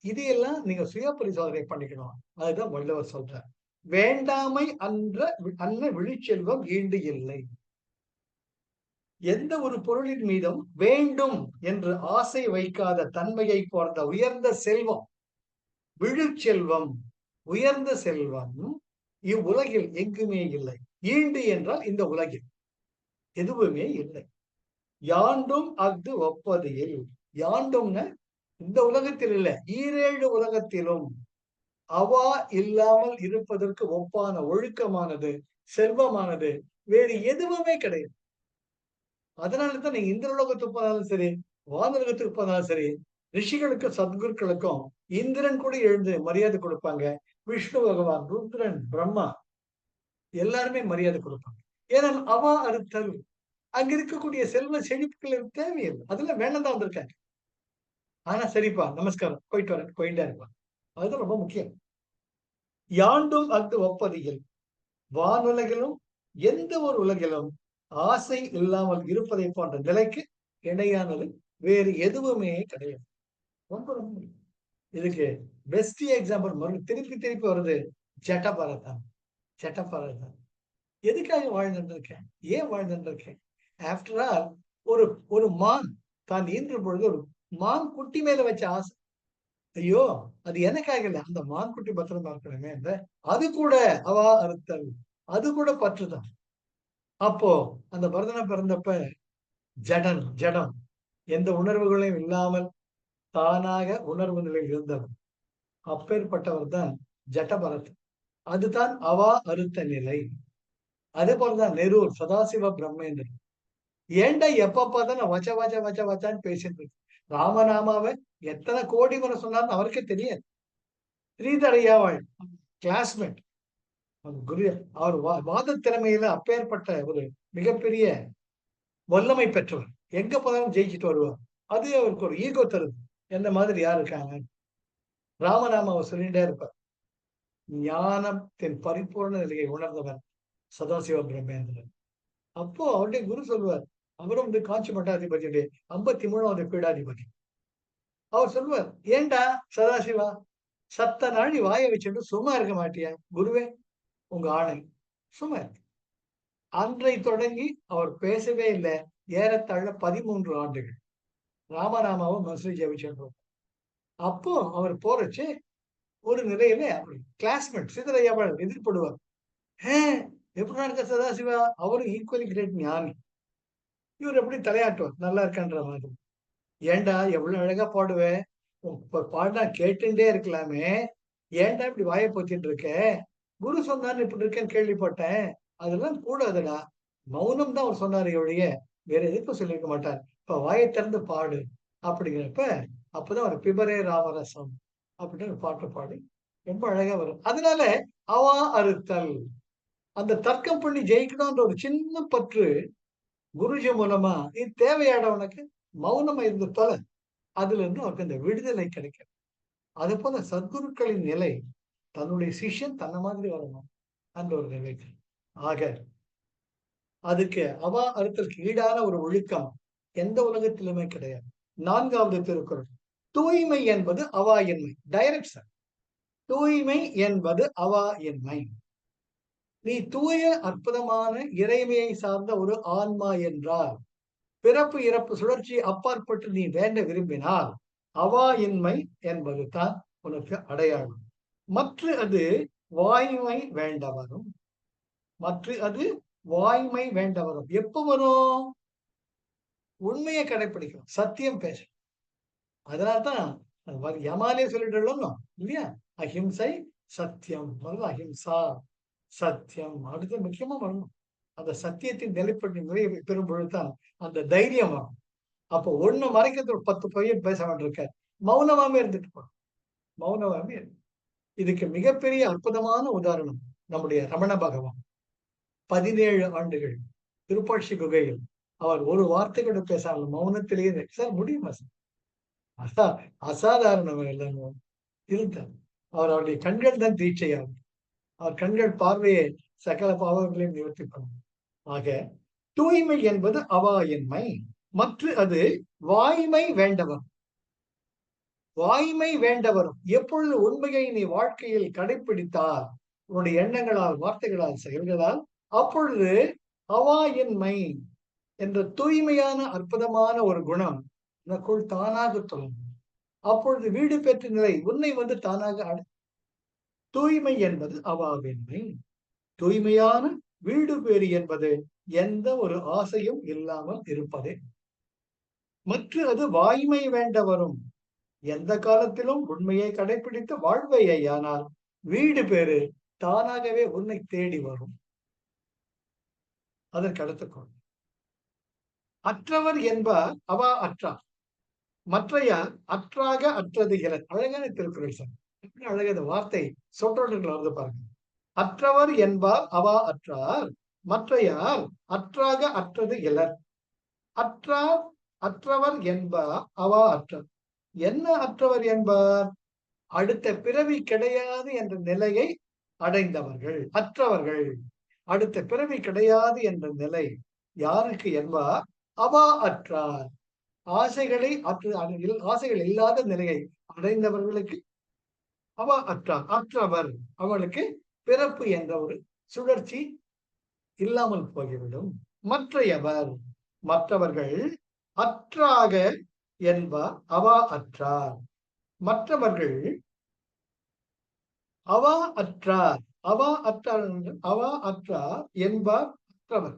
இதையெல்லாம் நீங்க சுய பரிசோதனை பண்ணிக்கணும். அதுதான் வள்ளுவர் சொல்றார். வேண்டாமை அன்ன விழிச்செல்வம் ஈண்டு இல்லை. எந்த ஒரு பொருளின் மீதும் வேண்டும் என்று ஆசை வைக்காத தன்மையை போன்ற உயர்ந்த செல்வம், விழுச்செல்வம், உயர்ந்த செல்வம் இவ்வுலகில் எங்குமே இல்லை. ஈண்டு என்றால் இந்த உலகில் எதுவுமே இல்லை. யாண்டும் அஃது ஒப்பது இல். யாண்டும்னா இந்த உலகத்தில் இல்ல, 7 உலகத்திலும் அவா இல்லாமல் இருப்பதற்கு ஒப்பான ஒழுக்கமானது, செல்வமானது வேறு எதுவுமே கிடையாது. அதனாலதான் நீங்க இந்திரலோகத்துக்கு போனாலும் சரி, வானுலகத்துக்கு போனாலும் சரி, ரிஷிகளுக்கும் சத்குருக்களுக்கும் இந்திரன் கூட எழுந்து மரியாதை கொடுப்பாங்க. விஷ்ணு பகவான், ருத்ரன், பிரம்மா எல்லாருமே மரியாதை கொடுப்பாங்க. ஏன்னா அவா அறுத்தல். அங்க இருக்கக்கூடிய செல்வ செழிப்புகள் எனக்கு தேவையில்லை. அதெல்லாம் வேணாம் தான் வந்திருக்காங்க. ஆனா சரிப்பா, நமஸ்காரம், போயிட்டு வரேன், போயிட்டே இருப்பான். அதுதான் ரொம்ப முக்கியம். யாண்டும் அஃது ஒப்பதியில் வானுலகிலும் எந்த ஒரு உலகிலும் ஆசை இல்லாமல் இருப்பதை போன்ற நிலைக்கு இணையானது வேறு எதுவுமே கிடையாது. ரொம்ப ரொம்ப இதுக்கு பெஸ்ட் எக்ஸாம்பிள் திருப்பி திருப்பி வருது. ஜட்டபரதன். ஜட்டபரதன் எதுக்காக வாழ்ந்துருக்கேன்? ஏன் வாழ்ந்துருக்கேன்? ஆஃப்டர் ஆல் ஒரு ஒரு மான் தான் ஈன்ற பொழுது ஒரு மான் குட்டி மேல வச்ச ஆசை. ஐயோ, அது எனக்காக இல்ல, அந்த மான் குட்டி பத்திரமா இருக்கணுமே. அது கூட அவா அறுத்தல், அது கூட பற்றுதான். அப்போ அந்த பரதனை பிறந்தப்ப ஜடம் எந்த உணர்வுகளையும் இல்லாமல் தானாக உணர்வு நிலையில் இருந்தவர். அப்பேற்பட்டவர் தான் ஜட்டபரத். அதுதான் அவா அறுத்த நிலை. அதே போலதான் நெரூர் சதாசிவ பிரம்மேந்திரன். ஏன்டா எப்ப பார்த்தாலும் வச்ச வச்ச வச்ச வச்சான்னு பேசிட்டு இருக்கு. ராமநாமாவை எத்தனை கோடி முறை சொன்னாலும் அவருக்கே தெரியாது. ஸ்ரீதரையாவாள் கிளாஸ்மேட், குரு. அவர் வாத திறமையில அப்பேற்பட்ட ஒரு மிகப்பெரிய வல்லமை பெற்றவர். எங்க போனாலும் ஜெயிச்சுட்டு வருவார். அது அவருக்கு ஒரு ஈகோ தருது. என்ன மாதிரி யார் இருக்காங்க? ராமநாமாவை சொல்லிட்டே இருப்பார். ஞானத்தின் பரிபூர்ண நிலையை உணர்ந்தவர் சதாசிவ பிரம்மேந்திரன். அப்போ அவருடைய குரு சொல்லுவார், அவரும் வந்து காட்சி மட்டாதிபதியுடைய 53வது பீடாதிபதி. அவர் சொல்லுவார், ஏண்டா சதாசிவா, சத்த நாழி வாய வச்சுட்டு சும்மா இருக்க மாட்டியா? குருவே, உங்க ஆணை, சும்மா இருக்கு. அன்றை தொடங்கி அவர் பேசவே இல்லை. ஏறத்தாழ 13 ஆண்டுகள் ராமநாமாவும் மனசுல ஜெபிச்சிருந்தோம். அப்போ அவர் போறச்சு ஒரு நிலையில அவர் கிளாஸ்மேட் சீதரையாவாள் எதிர்படுவார். எப்படி இருக்க சதாசிவா? அவரும் ஈக்குவலி கிரேட் ஞானி. இவர் எப்படி தலையாட்டுவார், நல்லா இருக்கான்ற மாதிரி. ஏண்டா எவ்வளவு அழகா பாடுவேன், பாடினா கேட்டுட்டே இருக்கலாமே, ஏன்டா இப்படி வாயை போத்திட்டு இருக்க? குரு சொன்னான்னு இப்படி இருக்கேன்னு கேள்விப்பட்டேன். அதெல்லாம் கூடாதுடா. மௌனம் தான் அவர் சொன்னாரு ஒழிய வேற எதுக்கும் சொல்லியிருக்க மாட்டார். இப்ப வாயை திறந்து பாடு அப்படிங்கிறப்ப அப்பதான் ஒரு பிபரே ராமரசம் அப்படின்னு ஒரு பாட்டு பாடி ரொம்ப அழகா வரும். அதனால அவா அறுத்தல், அந்த தர்க்கம் பண்ணி ஜெயிக்கணும்ன்ற ஒரு சின்ன பற்று குருஜி மூலமா இது தேவையாட உனக்கு, மௌனமா இருந்து தொலை. அதுல இருந்து அவருக்கு இந்த விடுதலை கிடைக்கும். அது போல சத்குருக்களின் நிலை தன்னுடைய சிஷ்யன் தன்ன மாதிரி வரணும் அந்த ஒரு நிலைக்கு. ஆக அதுக்கு அவா அறுத்தலுக்கு ஈடான ஒரு ஒழுக்கம் எந்த உலகத்திலுமே கிடையாது. 4வது திருக்குறள், தூய்மை என்பது அவா என்மை. டைரக்ஷன், தூய்மை என்பது அவா என்மை. நீ தூய அற்புதமான இறைமையை சார்ந்த ஒரு ஆன்மா என்றால், பிறப்பு இறப்பு சுழற்சி அப்பாற்பட்டு நீ வேண்ட விரும்பினால் அவா இன்மை என்பது தான் உனக்கு அடையாளம். மற்ற அது வாய்மை வேண்ட வரும். மற்ற அது வாய்மை வேண்ட வரும். எப்ப வரும்? உண்மையை கடைபிடிக்கணும், சத்தியம் பேசணும். அதனால்தான் யமாலே சொல்லிட்டு இல்லையா? அஹிம்சை சத்தியம், அஹிம்சா சத்தியம். அடுத்து முக்கியமா வரணும். அந்த சத்தியத்தின் நிலைப்பட்டு நிறைய பெறும் பொழுதுதான் அந்த தைரியம் வரும். அப்போ ஒண்ணு மறைக்கிறது ஒரு 10 பையன் பேச வேண்டியிருக்க, மௌனமாவே இருந்துட்டு போறோம். மௌனமாவே. இதுக்கு மிகப்பெரிய அற்புதமான உதாரணம் நம்முடைய ரமண பகவான். 17 ஆண்டுகள் திருப்பாட்சி குகையில் அவர் ஒரு வார்த்தை கூட பேசாமல் மௌனத்திலேயே சார் முடியுமா சார்? அசாதாரணம் எல்லாரும் இருந்தார். அவருடைய கண்கள் தான் தீட்சையாகும். அவர் கண்கள் பார்வையை சகல பாவங்களையும் நிவர்த்தி பண்ணும். ஆக தூய்மை என்பது அவாயின்மை. மற்ற அது வாய்மை வேண்டவர். வாய்மை வேண்டவரும் எப்பொழுது உண்மையை நீ வாழ்க்கையில் கடைபிடித்தால், உன்னுடைய எண்ணங்களால், வார்த்தைகளால், செயல்களால், அப்பொழுது அவாயின்மை என்ற தூய்மையான அற்புதமான ஒரு குணம் உனக்குள் தானாக தொடங்கும். அப்பொழுது வீடு பெற்ற நிலை உன்னை வந்து தானாக தூய்மை என்பது அவாவின்மை. தூய்மையான வீடு பேறு என்பது எந்த ஒரு ஆசையும் இல்லாமல் இருப்பதே. மற்ற அது வாய்மை வேண்ட வரும். எந்த காலத்திலும் உண்மையை கடைபிடித்து வாழ்வையானால் வீடு பேறு தானாகவே உன்னை தேடி வரும். அதற்கு அடுத்த குறள். அற்றவர் என்பார் அவா அற்றார், மற்றையார் அற்றாக அற்றது இலர். அழகான திருக்குறள் சார். எப்படி அழகான இந்த வார்த்தை சொற்றொடர்கள் வருது பாருங்க. அற்றவர் என்பார் அவா அற்றார், மற்றையார் அற்றாக அற்றது இலர். அற்றார் அற்றவர் என்பார் அவா அற்றார். என்ன அற்றவர் என்பார்? அடுத்த பிறவி கிடையாது என்ற நிலையை அடைந்தவர்கள் அற்றவர்கள். அடுத்த பிறவி கிடையாது என்ற நிலை யாருக்கு என்பார்? அவா அற்றார். ஆசைகளை ஆசைகள் இல்லாத நிலையை அடைந்தவர்களுக்கு அவா அற்றார். அற்றவர் அவளுக்கு பிறப்பு என்ற ஒரு சுழற்சி இல்லாமல் போய்விடும். மற்றையவர் மற்றவர்கள் அற்றாக என்பார் அவா அற்றார். மற்றவர்கள் அவா அற்றார். அவா அற்றார் அவா அற்றார் என்பார் அற்றவர்.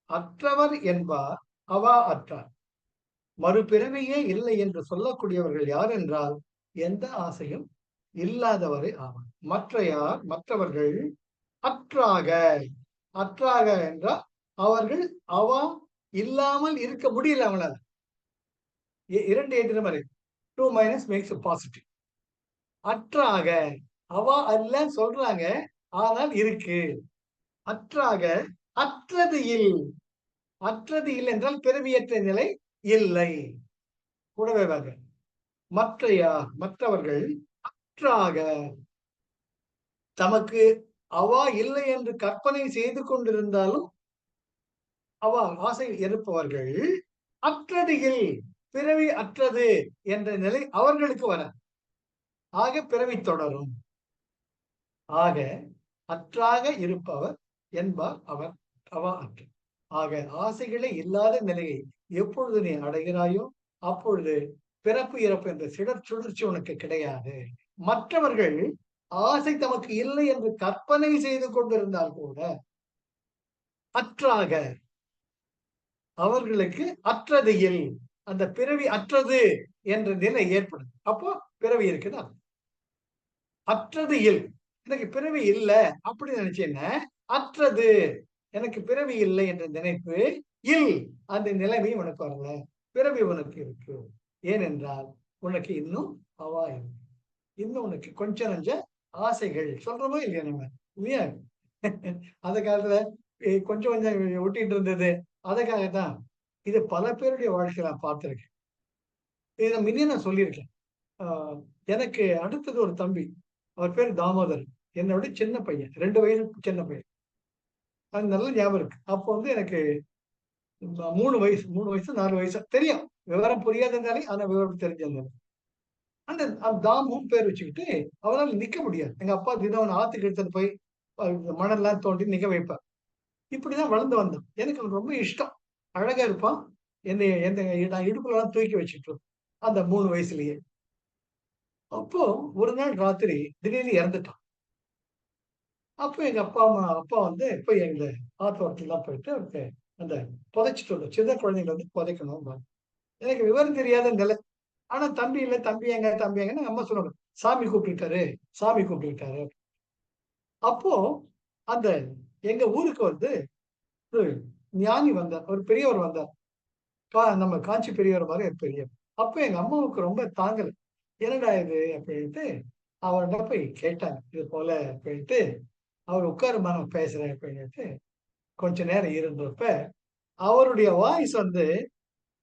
அற்றவர் என்பார் அவா அற்றார். மறுபிறவியே இல்லை என்று சொல்லக்கூடியவர்கள் யார் என்றால் எந்த ஆசையும் இல்லாதவரை ஆவார். மற்றவர்கள் அற்றாக. அற்றாக என்றால் அவர்கள் அவா இல்லாமல் இருக்க முடியல. அவங்களால இரண்டு எதிர்மறை. 2 மைனஸ் மேக்ஸ் பாசிட்டிவ். அற்றாக அவா அல்ல சொல்றாங்க, ஆனால் இருக்கு. அற்றாக அற்றது இல். அற்றது இல்லை என்றால் பிறவியற்ற நிலை இல்லை. கூடவே வாங்க. மற்றவர்கள் அற்றாக தமக்கு அவா இல்லை என்று கற்பனை செய்து கொண்டிருந்தாலும் அவா ஆசை இருப்பவர்கள் அற்றதில் பிறவி அற்றது என்ற நிலை அவர்களுக்கு வர. ஆக பிறவி தொடரும். ஆக அற்றாக இருப்பவர் என்பார் அவர் அவா அற்ற. ஆக ஆசைகளே இல்லாத நிலையை எப்பொழுது நீ அடைகிறாயோ அப்பொழுது பிறப்பு இறப்பு என்ற சுழற்சி உனக்கு கிடையாது. மற்றவர்கள் ஆசை தமக்கு இல்லை என்று கற்பனை செய்து கொண்டிருந்தால் கூட அற்றாக அவர்களுக்கு அற்றது இல், அந்த பிறவி அற்றது என்ற நிலை ஏற்படுது. அப்போ பிறவி இருக்குதா? அற்றது இல், எனக்கு பிறவி இல்லை அப்படின்னு நினைச்சேன்னா அற்றது, எனக்கு பிறவி இல்லை என்ற நினைப்பு இல், அந்த நிலைமை உனக்கு வரல. பிறவி உனக்கு இருக்கு. ஏனென்றால் உனக்கு இன்னும் அவா இருக்கு. இன்னும் உனக்கு கொஞ்சம் நஞ்ச ஆசைகள் சொல்றோமோ இல்லையா நம்ம இல்லையா? அந்த காலத்துல கொஞ்சம் கொஞ்சம் ஒட்டிட்டு இருந்தது. அதுக்காகத்தான் இது பல பேருடைய வாழ்க்கையில நான் பார்த்திருக்கேன். இதை முன்னே நான் சொல்லியிருக்கேன். எனக்கு அடுத்தது ஒரு தம்பி, அவர் பேர் தாமோதர். என்னோட சின்ன பையன், 2 வயசு சின்ன பையன். அது நல்ல ஞாபகம் இருக்கு. அப்போ வந்து எனக்கு 3 வயசு 4 வயசு தெரியும். விவரம் புரியாதுனாலே ஆனா விவரம் தெரிஞ்சிருந்தது. அந்த தாமும் பேர் வச்சுக்கிட்டு அவரால் நிக்க முடியாது. எங்க அப்பா தினம் ஆத்துக்கு எடுத்துட்டு போய் மணல்லாம் தோண்டி நிக்க வைப்பார். இப்படிதான் வளர்ந்து வந்தோம். எனக்கு அவன் ரொம்ப இஷ்டம். அழகா இருப்பான். நான் இடுப்புல எல்லாம் தூக்கி வச்சுட்டு அந்த 3 வயசுலயே. அப்போ ஒரு நாள் ராத்திரி திடீர்னு இறந்துட்டான். அப்போ எங்க அப்பா வந்து போய் எங்க ஆத்தோட்டத்துலாம் போயிட்டு அவருக்கு அந்த புதைச்சிட்டு வந்தோம். சின்ன குழந்தைங்களை வந்து புதைக்கணும். எனக்கு விவரம் தெரியாத நிலை. ஆனா தம்பி இல்ல, தம்பி எங்கன்னு அம்மா சொல்லுவாங்க. சாமி கூப்பிட்டுட்டாரு, சாமி கூப்பிட்டுட்டாரு. அப்போ அந்த எங்க ஊருக்கு வந்து ஒரு ஞானி வந்தார், ஒரு பெரியவர் வந்தார். நம்ம காஞ்சி பெரியவர் மாதிரி ஒரு பெரியவர். அப்ப எங்க அம்மாவுக்கு ரொம்ப தாங்கல. என்னடா இது அப்படின்ட்டு அவர்கிட்ட போய் கேட்டாங்க. இது போல அப்படின்ட்டு அவர் உட்காருமா நான் பேசுறேன் அப்படின்ட்டு கொஞ்ச நேரம் இருந்தப்ப அவருடைய வாய்ஸ் வந்து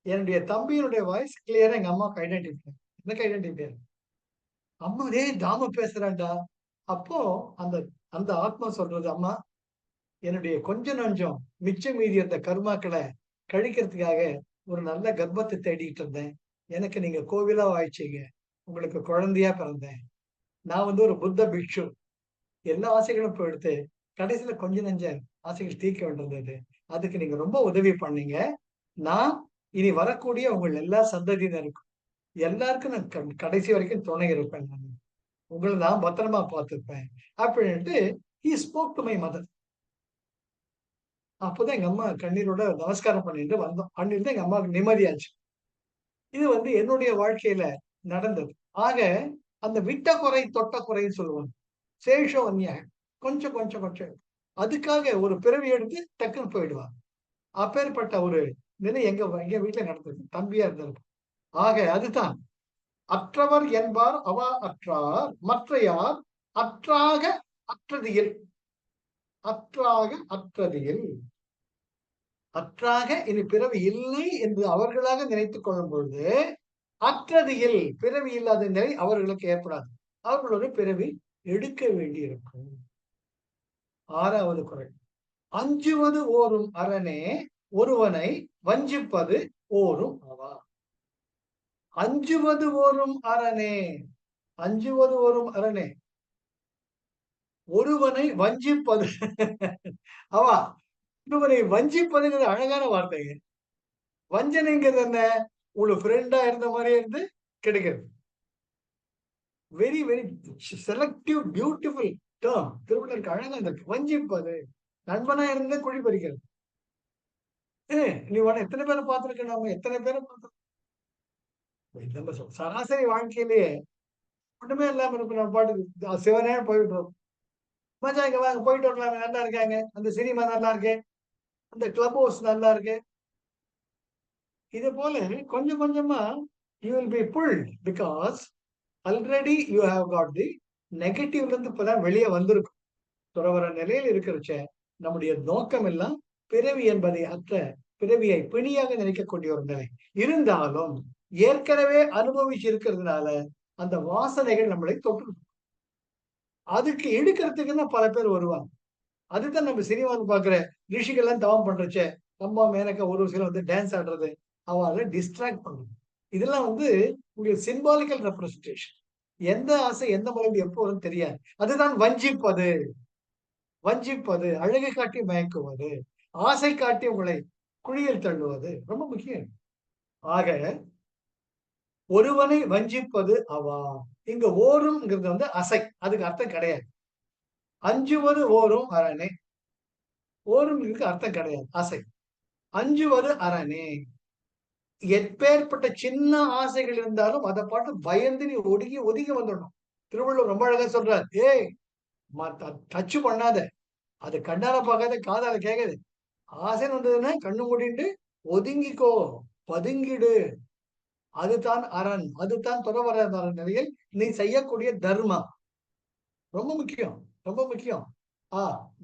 என்னுடைய தம்பியினுடைய வாய்ஸ் கிளியரா எங்க அம்மாவுக்கு ஐடென்டிஃபை. எனக்கு ஐடென்டிஃபை. அம்மா தாம பேசுறான்டா. அப்போ அந்த அந்த ஆத்மா சொல்றது, அம்மா என்னுடைய கொஞ்சம் நஞ்சம் மிச்சம் மீதி அந்த கர்மாக்களை கழிக்கிறதுக்காக ஒரு நல்ல கர்ப்பத்தை தேடிட்டு இருந்தேன். எனக்கு நீங்க கோவிலா வாய்ச்சீங்க. உங்களுக்கு குழந்தையா பிறந்தேன். நான் வந்து ஒரு புத்த பிக்ஷு. எல்லா ஆசைகளும் போயிடுத்து. கடைசியில கொஞ்சம் நஞ்ச ஆசைகள் தீர்க்க வேண்டியிருந்தது. அதுக்கு நீங்க ரொம்ப உதவி பண்ணீங்க. நான் இனி வரக்கூடிய உங்கள் எல்லா சந்ததியினருக்கும் எல்லாருக்கும் நான் கடைசி வரைக்கும் துணை இருப்பேன். நான் உங்களை நான் பத்திரமா பார்த்துப்பேன் அப்படின்ட்டு he spoke to my mother. அப்போதான் எங்க அம்மா கண்ணீரோட நமஸ்காரம் பண்ணிட்டு வந்தோம். அன்னிலிருந்து எங்க அம்மாவுக்கு நிம்மதியாச்சு. இது வந்து என்னுடைய வாழ்க்கையில நடந்தது. ஆக அந்த விட்ட குறை தொட்ட குறைன்னு சொல்லுவாங்க. சேஷம் அந்நியாக கொஞ்சம் கொஞ்சம் கொஞ்சம் அதுக்காக ஒரு பிறவி எடுத்து டக்குன்னு போயிடுவாங்க. அப்பேற்பட்ட ஒரு நிலை எங்க வீட்டுல நடந்தது. தம்பியா இருந்தது. ஆக அதுதான் அற்றவர் என்பார் அவா அற்றார் மற்றையார் அற்றாக அற்றதியில் அற்றாக அற்றதியில் அற்றாக இனி பிறவி இல்லை என்று அவர்களாக நினைத்துக் கொள்ளும் பொழுது அற்றதியில் பிறவி இல்லாத நிலை அவர்களுக்கு ஏற்படாது. அவர்களோட பிறவி எடுக்க வேண்டி இருக்கும். 6வது குறள். அஞ்சுவது ஓரும் அரணே ஒருவனை வஞ்சிப்பது ஓரும் அவா. அஞ்சுவது ஓரும் அரணே, அஞ்சுவது ஓரும் அரணே, ஒருவனை வஞ்சிப்பது அவா. ஒருவனை வஞ்சிப்பதுங்கிற அழகான வார்த்தைங்க. வஞ்சனைங்கிறது என்ன? உங்களுக்கு ஃப்ரெண்டா இருந்த மாதிரியே இருந்து கிடைக்கிறது. Very very selective beautiful term. திருவள்ளுவருக்கு அழகா இருக்கு. வஞ்சிப்பது, நண்பனா இருந்து குழி பறிக்கிறது. நீ எத்தனை பேரை பார்த்திருக்க? நம்ம எத்தனை பேரை பார்த்திருக்கோம். நம்ம சராசரி வாழ்க்கையிலேயே ஒண்ணுமே இல்லாம இருக்கும். நம்ம பாட்டுக்கு சிவனே போயிட்டு மச்சான் இங்க வாங்க போயிட்டு வரலாமே, நல்லா இருக்காங்க, அந்த சினிமா நல்லா இருக்கு, அந்த கிளப் ஹவுஸ் நல்லா இருக்கு. இது போல கொஞ்சம் கொஞ்சமா you will be pulled because already you have got the நெகட்டிவ்ல இருந்து இப்பதான் வெளியே வந்திருக்கும். துறவர நிலையில் இருக்கிறச்ச நம்முடைய நோக்கம் எல்லாம் பிறவி என்பதை அற்ற பிறவியை பிணியாக நினைக்கக்கூடிய ஒரு நிலை இருந்தாலும் ஏற்கனவே அனுபவிச்சு இருக்கிறதுனால அந்த வாசனைகள் நம்மளை தொற்று. அதுக்கு எடுக்கிறதுக்கு தான் பல பேர் வருவாங்க. அதுதான் நம்ம சினிமாவில் பாக்குற ரிஷிகள்லாம் தவம் பண்றச்ச அம்மா மேனக்க ஒரு சில வந்து டான்ஸ் ஆடுறது அவளை டிஸ்ட்ராக்ட் பண்ணுது. இதெல்லாம் வந்து உங்களுக்கு சிம்பாலிக்கல் ரெப்ரசன்டேஷன். எந்த ஆசை எந்த மொழி எப்போ வரும் தெரியாது. அதுதான் வஞ்சிப்பது. வஞ்சிப்பது, அழகை காட்டி மயக்குவது, ஆசை காட்டி உங்களை குழியில் தள்ளுவது ரொம்ப முக்கியம். ஆக ஒருவனை வஞ்சிப்பது அவா. இங்க ஓரும்ங்கிறது வந்து அசை, அதுக்கு அர்த்தம் கிடையாது. அஞ்சுவது ஓரும் அரணே, ஓரும் அர்த்தம் கிடையாது, அசை. அஞ்சுவது அரணே, எப்பேற்பட்ட சின்ன ஆசைகள் இருந்தாலும் அதை பாட்டு பயந்து நீ ஒதுங்கி ஒதுங்கி வந்துடணும். திருவள்ளுவர் ரொம்ப அழகா சொல்றார், ஏய் டச்சு பண்ணாத, அது கண்ணால பார்க்காத காதால கேட்காது. ஆசைன்னு வந்ததுன்னா கண்ணு மூடிட்டு ஒதுங்கிக்கோ, பதுங்கிடு. அதுதான் அரண், அதுதான் துறவர நிலையில் நீ செய்யக்கூடிய தர்மம். ரொம்ப முக்கியம், ரொம்ப முக்கியம்.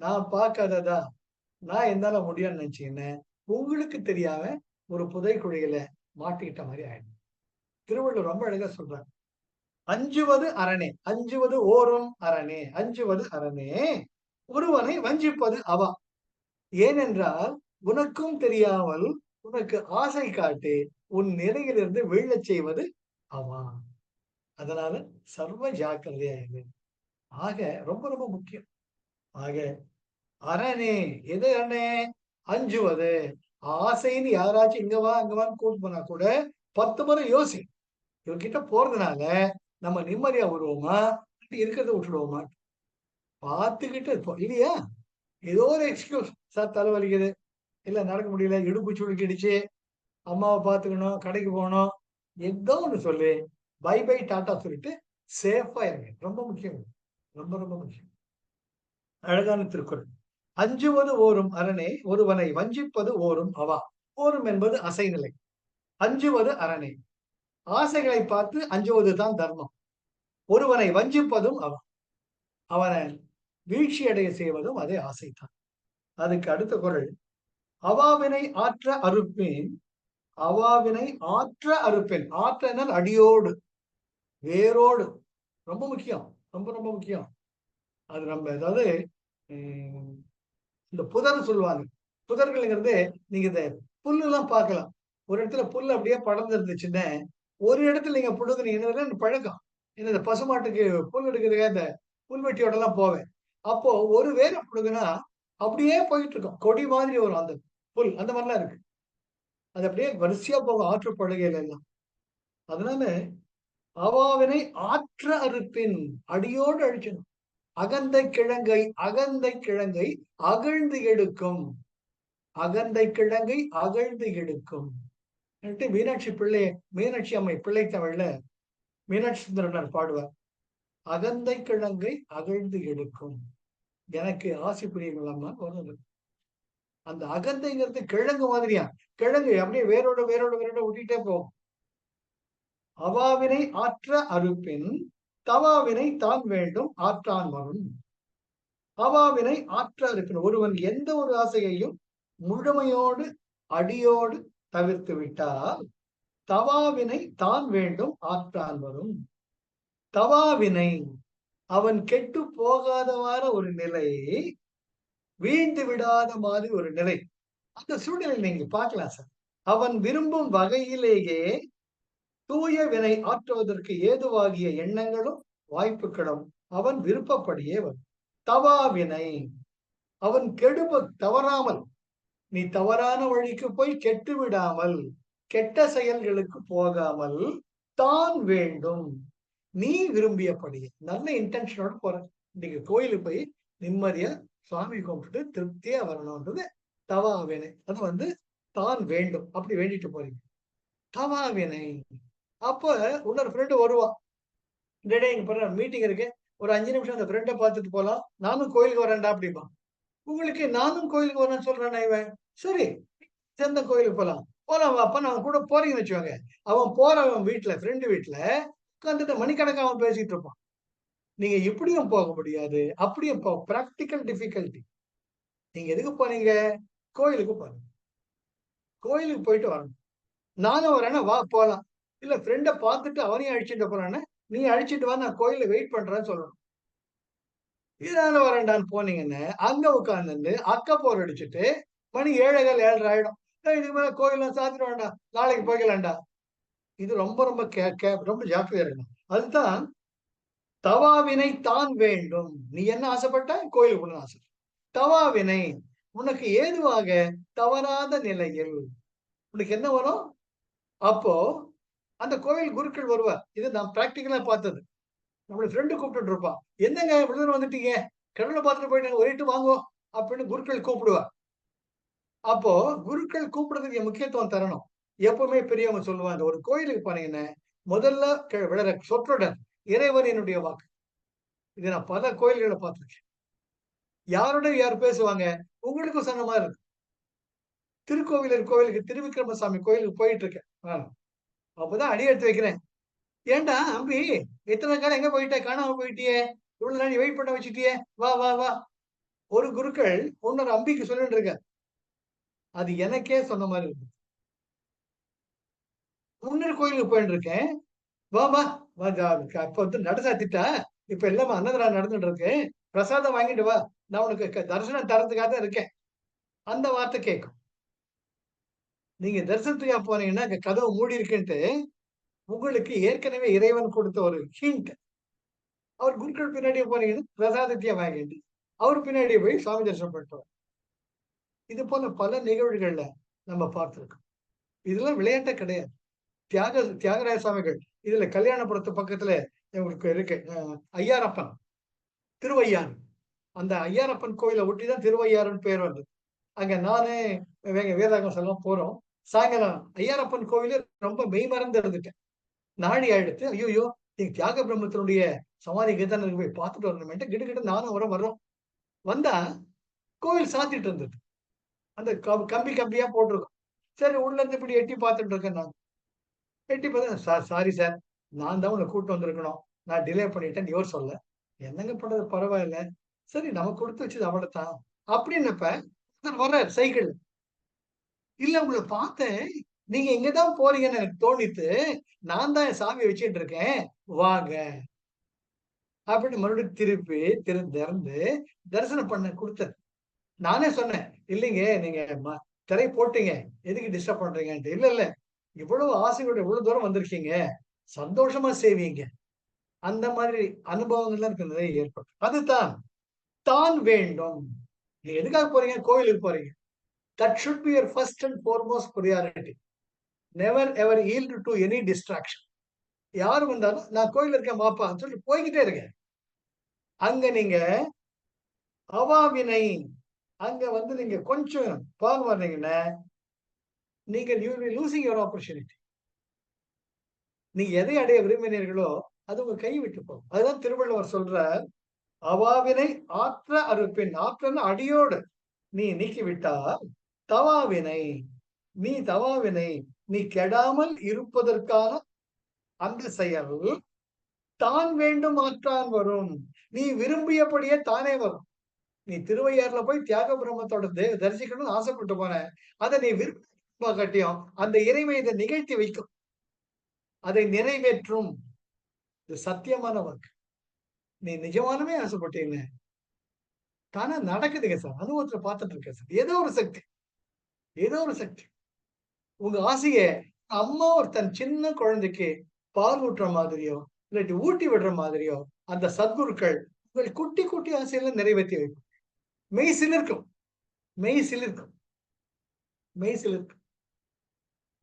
நான் பார்க்காததா, நான் என்னால முடியும்னு நினைச்சீங்கன்னு உங்களுக்கு தெரியாம ஒரு புதைக்குழியில மாட்டிக்கிட்ட மாதிரி ஆயிடும். திருவள்ளுவர் ரொம்ப அழகா சொல்றார், அஞ்சுவது அரணே, அஞ்சுவது ஓரும் அரணே, அஞ்சுவது அரணே, ஒருவனை வஞ்சிப்பது அவா. ஏனென்றால் உனக்கும் தெரியாமல் உனக்கு ஆசை காட்டி உன் நிலையிலிருந்து வீழச் செய்வது அவா. அதனால சர்வ ஜாக்கிரதையா இரு. ஆக ரொம்ப ரொம்ப முக்கியம். ஆக அரணே, எது அரணே? அஞ்சுவது. ஆசைன்னு யாராச்சும் இங்க வா அங்க வான்னு கூட்டு போனா கூட 10 முறை யோசி. இவங்கிட்ட போறதுனால நம்ம நிம்மதியா வருவோமா, இருக்கிறத விட்டுடுவோமா பார்த்துக்கிட்டு இருப்போம் இல்லையா? ஏதோ ஒரு எக்ஸ்கியூஸ், சார் தலைவலிக்குது, இல்ல நடக்க முடியல, இடுப்பு சுளுக்கிடுச்சு, அம்மாவை பார்த்துக்கணும், கடைக்கு போகணும், ஏதோ ஒண்ணு சொல்லு, பை பை டாட்டா சொல்லிட்டு சேஃபா இருங்க. ரொம்ப முக்கியம், ரொம்ப ரொம்ப முக்கியம். அழகான திருக்குறள். அஞ்சுவது ஓரும் அரணே, ஒருவனை வஞ்சிப்பது ஓரும் அவா. ஓரும் என்பது அசைநிலை, அஞ்சுவது அரணே. ஆசைகளை பார்த்து அஞ்சுவது தான் தர்மம். ஒருவனை வஞ்சிப்பதும் அவன், அவனை வீழ்ச்சி அடைய செய்வதும் அதே ஆசைத்தான். அதுக்கு அடுத்த குறள், அவாவினை ஆற்ற அறுப்பேன், அவாவினை ஆற்ற அறுப்பேன். ஆற்றனால் அடியோடு, வேரோடு. ரொம்ப முக்கியம், ரொம்ப ரொம்ப முக்கியம். அது நம்ம ஏதாவது இந்த புதர் சொல்லுவாங்க. புதர்கள்ங்கிறது நீங்க இந்த புல்லு எல்லாம் பார்க்கலாம். ஒரு இடத்துல புல் அப்படியே படர்ந்து இருந்துச்சுன்னா ஒரு இடத்துல நீங்க புடுங்குனீங்கன்னா பழக்கம். இந்த பசுமாட்டுக்கு புல் எடுக்கிறதுக்காக இந்த புல்வெட்டியோட எல்லாம் போவேன். அப்போ ஒரு வேரை புடுங்குனா அப்படியே போயிட்டு இருக்கும். கொடி மாதிரி வரும் அந்த புல். அந்த மாதிரிலாம் இருக்கு. அது அப்படியே வரிசையா போகும் ஆற்றுப்படுகையில எல்லாம். அதனால அவாவினை ஆற்ற அறுப்பின், அடியோடு அழிச்சணும். அகந்தை கிழங்கை, அகந்தை கிழங்கை அகழ்ந்து எடுக்கும், அகந்தை கிழங்கை அகழ்ந்து எடுக்கும். மீனாட்சி பிள்ளை, மீனாட்சி அம்மை பிள்ளை தமிழ்ல மீனாட்சி சுந்தரனார் பாடுவார், அகந்தை கிழங்கை அகழ்ந்து எடுக்கும். எனக்கு ஆசை புரியுங்களாமா வருது. அந்த அகந்தைங்கிறது கிழங்கு மாதிரியா, கிழங்கு அப்படியே வேரோட வேரோட வேரோட விட்டுட்டே போகும். அவாவினை ஆற்ற அறுப்பின் தவாவினை தான் வேண்டும் ஆற்றான் வரும். அவாவினை ஆற்ற அறுப்பின் ஒருவன் எந்த ஒரு ஆசையையும் முழுமையோடு அடியோடு தவிர்த்து விட்டால் தவாவினை தான் வேண்டும் ஆற்றான் வரும். தவாவினை அவன் கெட்டு போகாதவாறு ஒரு நிலை, வீழ்ந்து விடாத மாதிரி ஒரு நிலை, அந்த சூழ்நிலை நீங்க பார்க்கலாம் சார். அவன் விரும்பும் வகையிலேயே தூய வினை ஆற்றுவதற்கு ஏதுவாகிய எண்ணங்களும் வாய்ப்புகளும் அவன் விருப்பப்படியே வரும். தவாவினை அவன் தவறாமல், நீ தவறான வழிக்கு போய் கெட்டு விடாமல், கெட்ட செயல்களுக்கு போகாமல் தான் வேண்டும், நீ விரும்பியபடியே நல்ல இன்டென்ஷனோட போற. நீங்க கோயிலுக்கு போய் நிம்மதியா சுவாமி கும்பிட்டு திருப்தியா வரணும்ன்றது தவாவினை. அது தான் வேண்டும், அப்படி வேண்டிட்டு போறீங்க. தவாவினை அப்ப இன்னொரு ஃப்ரெண்டு வருவான், டேடே இங்க மீட்டிங் இருக்கு, ஒரு 5 நிமிஷம் அந்த ஃப்ரெண்டை பார்த்துட்டு போலாம், நானும் கோயிலுக்கு வரேன்டா அப்படிமா. உங்களுக்கு நானும் கோயிலுக்கு வரேன்னு சொல்றேன் இவன். சரி, சேர்ந்த கோயிலுக்கு போலாம் போலாம் அப்ப நான் கூட போறீங்கன்னு வச்சுக்கோங்க. அவன் போறவன் வீட்டுல, ஃப்ரெண்டு வீட்டுல உட்காந்துட்டு மணிக்கணக்கா அவன் பேசிட்டு இருப்பான். நீங்க இப்படியும் போக முடியாது, அப்படியும் பிராக்டிக்கல் டிஃபிகல்டி. நீங்க எதுக்கு போனீங்க? கோயிலுக்கு போறீங்க. கோயிலுக்கு போயிட்டு வரணும். நானும் வரேன்னா வா போலாம். இல்ல ஃப்ரெண்டை பார்த்துட்டு அவனையும் அழிச்சுட்டு போறான்னு, நீ அழிச்சிட்டு வா, நான் கோயில வெயிட் பண்றேன்னு சொல்லணும். இதனால வரேன்டான்னு போனீங்கன்னு அங்க உட்கார்ந்து அக்க போர் அடிச்சுட்டு மணி 7:15 7:30 ஆயிடும். இதுக்கு மேல கோயிலாம் சாத்திட வேண்டாம், நாளைக்கு போய்க்கலாம்டா. இது ரொம்ப ரொம்ப ரொம்ப ஜாக்கிரதையா இருக்கணும். அதுதான் தவாவினை தான் வேண்டும். நீ என்ன ஆசைப்பட்ட? கோயிலுக்கு போகணும்னு ஆசை. தவாவினை உனக்கு ஏதுவாக தவறாத நிலையில் உனக்கு என்ன வரும்? அப்போ அந்த கோயில் குருக்கள் வருவார். இது நான் பிராக்டிக்கலா பார்த்தது. நம்மள ஃப்ரெண்டு கூப்பிட்டு இருப்பான். என்னங்க இவ்வளவு வந்துட்டீங்க, கடவுளை பார்த்துட்டு போயிட்டு ஒரேட்டு வாங்கோ அப்படின்னு குருக்கள் கூப்பிடுவார். அப்போ குருக்கள் கூப்பிடுறதுக்கு முக்கியத்துவம் தரணும். எப்பவுமே பெரியவங்க சொல்லுவாங்க, ஒரு கோயிலுக்கு போனீங்கன்னா முதல்ல விழற சொற்றொடர் இறைவன் என்னுடைய வாக்கு. இது நான் பல கோயில்களை பார்த்திருக்கேன். யாரோட யார் பேசுவாங்க? உங்களுக்கும் சொன்ன மாதிரி இருக்கு. திருக்கோவிலூர் கோவிலுக்கு, திருவிக்கிரமசாமி கோயிலுக்கு போயிட்டு இருக்கேன். அப்பதான் அடி எடுத்து வைக்கிறேன். ஏண்டா அம்பி, எத்தனை காலம் எங்க போயிட்ட, காணாம போயிட்டியே, இவ்வளவு நாள் வெயிட் பண்ண வச்சுட்டியே, வா வா வா. ஒரு குருக்கள் இன்னொரு அம்பிக்கு சொல்லிட்டு இருக்க, அது எனக்கே சொன்ன மாதிரி இருக்கு. முன்னூறு கோயிலுக்கு போயிட்டு இருக்கேன், வாமா இப்ப நட சாத்திட்டா, இப்ப எல்லாமே அன்னதானம் நடந்துட்டு இருக்கு, பிரசாதம் வாங்கிட்டு வா, நான் உனக்கு தரிசனம் தரத்துக்காக தான் இருக்கேன். அந்த வார்த்தை கேட்கும். நீங்க தரிசனத்துக்கா போனீங்கன்னா அங்க கதவு மூடி இருக்குன்ட்டு உங்களுக்கு ஏற்கனவே இறைவன் கொடுத்த ஒரு ஹிண்ட். அவர் குருக்கள் பின்னாடியே போனீங்கன்னா பிரசாதத்தையே வாங்கிட்டு அவர் பின்னாடியே போய் சுவாமி தரிசனம் பண்ணிட்டு. இது போல பல நிகழ்வுகள்ல நம்ம பார்த்திருக்கோம். இதெல்லாம் விளையாட்டே கிடையாது. தியாகராய சுவாமிகள் இதுல கல்யாணபுரத்து பக்கத்துல உங்களுக்கு இருக்கு ஐயாரப்பன் திருவையாறு. அந்த ஐயாரப்பன் கோயிலை ஒட்டிதான் திருவையாறுன்னு பேர் வந்தது. அங்க நானே வேதாகம் செல்லம் போறோம். சாயங்காலம் ஐயாரப்பன் கோவில ரொம்ப மெய்மறந்து இருந்துட்டேன். நாடி ஆயிடுத்து. ஐயோ, எங்க தியாக பிரம்மத்தினுடைய சமாதி தானே போய் பார்த்துட்டு வரணுமேட்டு கிட்ட நானும் வர்றோம். வந்தா கோவில் சாத்திட்டு இருந்தது. அந்த கம்பி கம்பியா போட்டிருக்கோம். சரி, உள்ள இருந்து இப்படி எட்டி பார்த்துட்டு இருக்கேன். நான் எட்டி பார்த்தா, சாரி சார், நான் தான் உன்னை கூப்பிட்டு வந்திருக்கணும், நான் டிலே பண்ணிட்டேன், இவர் சொல்ல. என்னங்க பண்றது, பரவாயில்ல, சரி நமக்கு கொடுத்து வச்சது அவ்வளவுதான் அப்படின்னப்ப வர்றாரு சைக்கிள். இல்ல உங்களை பார்த்தேன், நீங்க இங்கதான் போறீங்கன்னு எனக்கு தோணித்து, நான் தான் என் சாமியை வச்சுட்டு இருக்கேன், வாங்க அப்படின்னு மறுபடியும் திருப்பி திறந்து தரிசனம் பண்ண கொடுத்தது. நானே சொன்னேன், இல்லைங்க நீங்க திரை போட்டீங்க, எதுக்கு டிஸ்டர்ப் பண்றீங்கன்ட்டு. இல்ல இல்ல, இவ்வளவு ஆசையோட இவ்வளவு தூரம் வந்திருக்கீங்க, சந்தோஷமா செய்வீங்க. அந்த மாதிரி அனுபவங்கள்லாம் எனக்கு நிறைய ஏற்படும். அதுதான் தான் வேண்டும். நீங்க எதுக்காக போறீங்க? கோயிலுக்கு போறீங்க. That should be your first and foremost priority. Never ever yield to any distraction. யாரு வந்தாலும் நான் கோயில்ல இருக்கேன் வாப்பான்னு சொல்லி போய்கிட்டே இருக்கேன். அங்க நீங்க அவாவினை அங்க நீங்க கொஞ்சம் பால் வர்றீங்கன்னா நீங்க லூசிங் யுவர் ஆப்பர்ச்சுனிட்டி. நீங்க எதை அடைய விரும்பினீர்களோ அது உங்க கை விட்டு போகும். அதுதான் திருவள்ளுவர் சொல்ற, அவாவினை ஆற்ற அறுப்பின், ஆற்றல் அடியோடு நீ நீக்கிவிட்டால் தவாவினை, நீ தவாவினை நீ கெடாமல் இருப்பதற்கான அந்த செயல் தான் வேண்டும் ஆற்றான் வரும். நீ விரும்பியபடியே தானே வரும். நீ திருவையாறுல போய் தியாக பிரம்மத்தோட தரிசிக்கணும்னு ஆசைப்பட்டு போன, அதை நீ விரும்ப கட்டியும் அந்த இறைமை இதை நிகழ்த்தி வைக்கும், அதை நிறைவேற்றும். இது சத்தியமான வாக்கு. நீ நிஜமானமே ஆசைப்பட்டீங்க, தானே நடக்குதுங்க சார். அனுபவத்துல பார்த்துட்டு இருக்கேன் சார். ஏதோ ஒரு சக்தி, ஏதோ ஒரு சக்தி உங்க ஆசைய அம்மா ஒரு தன் சின்ன குழந்தைக்கு பால் ஊட்டுற மாதிரியோ இல்லாட்டி ஊட்டி விடுற மாதிரியோ அந்த சத்குருக்கள் உங்கள் குட்டி குட்டி ஆசையெல்லாம் நிறைவேற்றி வைக்கும். மெய் சிலிர்க்கும், மெய் சிலிர்க்கும், மெய் சிலிர்க்கும்.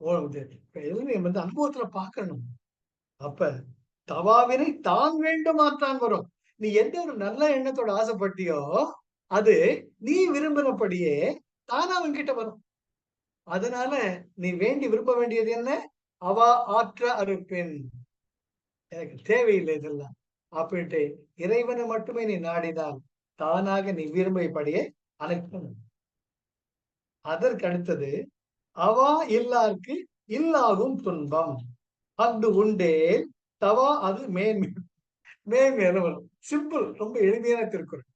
வந்து அனுபவத்துல பார்க்கணும். அப்ப தவாவினை தான் வேண்டுமாற்றான் வரும். நீ எந்த ஒரு நல்ல எண்ணத்தோட ஆசைப்பட்டியோ அது நீ விரும்பினபடியே தானா அவன்கிட்ட வரும். அதனால நீ வேண்டி விரும்ப வேண்டியது என்ன? அவா ஆற்ற அறுப்பின், எனக்கு தேவையில்லை இதெல்லாம் அப்படின்ட்டு இறைவனை மட்டுமே நீ நாடினால் தானாக நீ விரும்பியபடியே அனைத்தும். அதற்கு அடுத்தது அவா இல்லார்க்கு இல்லாகும் துன்பம் அங்கு உண்டே தவா அது மேன்மேலும் வரும். சிம்பிள், ரொம்ப எளிமையான திருக்குறள்.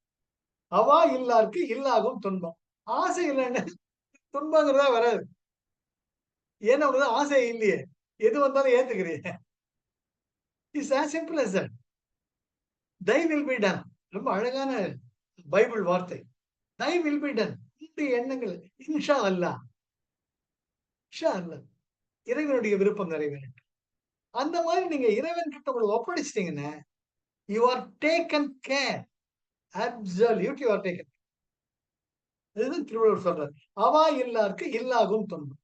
அவா இல்லார்க்கு இல்லாகும் துன்பம். ஆசை இல்லைன்னு துன்பங்கிறதா வராது. ஏன்னா உனக்கு ஆசை இல்லையே, எது வந்தாலும் ஏத்துக்கிறீங்க. It's as simple as that. Thy will be done. ரொம்ப அழகான பைபிள் வார்த்தை. Thy will be done. இந்த எண்ணங்கள் இன்ஷா அல்லாஹ், இன்ஷா அல்லாஹ், இறைவனுடைய விருப்பம் நிறைவேறும். அந்த மாதிரி நீங்க இறைவன் கிட்ட உங்களை ஒப்படைச்சிட்டீங்கன்னா you are taken care. Absolutely you are taken. இதுதான் திருவள்ளுவர் சொல்றார். அவா இல்லாருக்கு இல்லாகும் துன்பம்.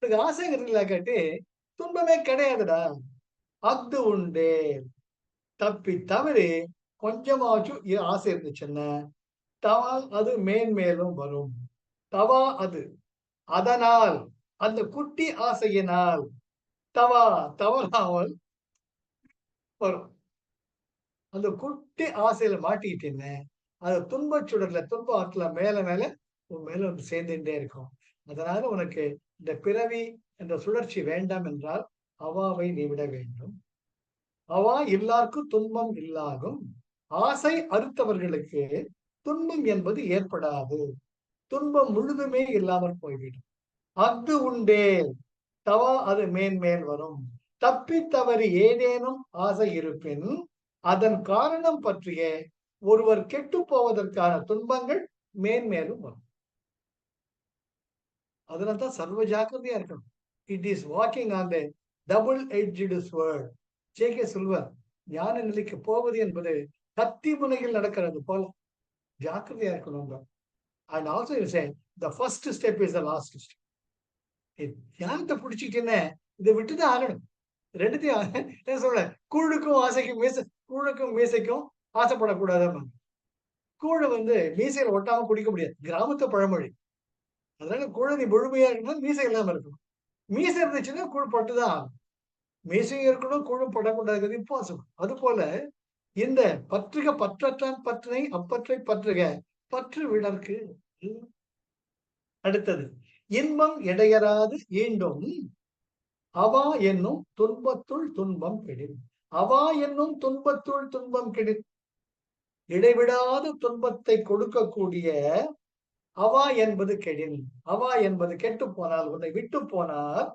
எனக்கு ஆசைங்கிறது இல்லாக்காட்டி துன்பமே கிடையாதுடா. அஃது உண்டே, தப்பி தவறி கொஞ்சமாச்சும் ஆசை இருந்துச்சுன்னா தவா அது மேன்மேலும் வரும். தவா அது அதனால், அந்த குட்டி ஆசையினால் தவா தவறாமல் வரும். அந்த குட்டி ஆசையில மாட்டிக்கிட்டீங்க, அது துன்பச் சுடர்ல துன்ப ஆற்றுல மேல மேல உன் மேல வந்து சேர்ந்துட்டே இருக்கும். அதனால உனக்கு இந்த பிறவி என்ற சுழற்சி வேண்டாம் என்றால் அவாவை நீ விட வேண்டும். அவா எல்லாருக்கும் துன்பம் இல்லாகும். ஆசை அறுத்தவர்களுக்கு துன்பம் என்பது ஏற்படாது. துன்பம் முழுதுமே இல்லாமல் போய்விடும். அஃது உண்டே, தவா அது மேன்மேல் வரும். தப்பி தவறி ஏதேனும் ஆசை இருப்பின் அதன் காரணம் பற்றிய ஒருவர் கெட்டு போவதற்கான துன்பங்கள் மேன்மேலும் வரும். அதனால்தான் சர்வ ஜாக்கிரதையா இருக்கணும். It is walking on the double edged sword. JK. Silver, ஞான நிலைக்கு போவது என்பது கத்தி முனையில் நடக்கிறது போல ஜாக்கிரதையா இருக்கணும். And also you say the first step is the last step. ஞானத்தை பிடிச்சிக்கிட்டேன்னு இதை விட்டுதான் ஆகணும். ரெண்டுத்தையும் என்ன சொல்ற, கூழுக்கும் ஆசைக்கும் கூழுக்கும் மீசைக்கும் ஆசைப்படக்கூடாது. கூழை வந்து மீசையில ஒட்டாம குடிக்க முடியாது, கிராமத்து பழமொழி. அதனால கூழை நீ முழுமையா இருக்கணும், மீசை இல்லாம இருக்கணும். மீசை இருந்துச்சுன்னா கூழ் பட்டுதான் ஆகும். மீசையும் இருக்கணும், கூழும் படக்கூடாது, இம்பாசிபிள். அது போல இந்த பற்றுக பற்றற்றான் பற்றினை அப்பற்றை பற்றுக பற்று விடற்கு. அடுத்தது இன்பம் இடையராது ஈண்டும் அவா என்னும் துன்பத்துள் துன்பம் கெடின். அவா என்னும் துன்பத்துள் துன்பம் கெடின். இடைவிடாத துன்பத்தை கொடுக்கக்கூடிய அவா என்பது கெடின். அவா என்பது கெட்டு போனால், உன்னை விட்டு போனால்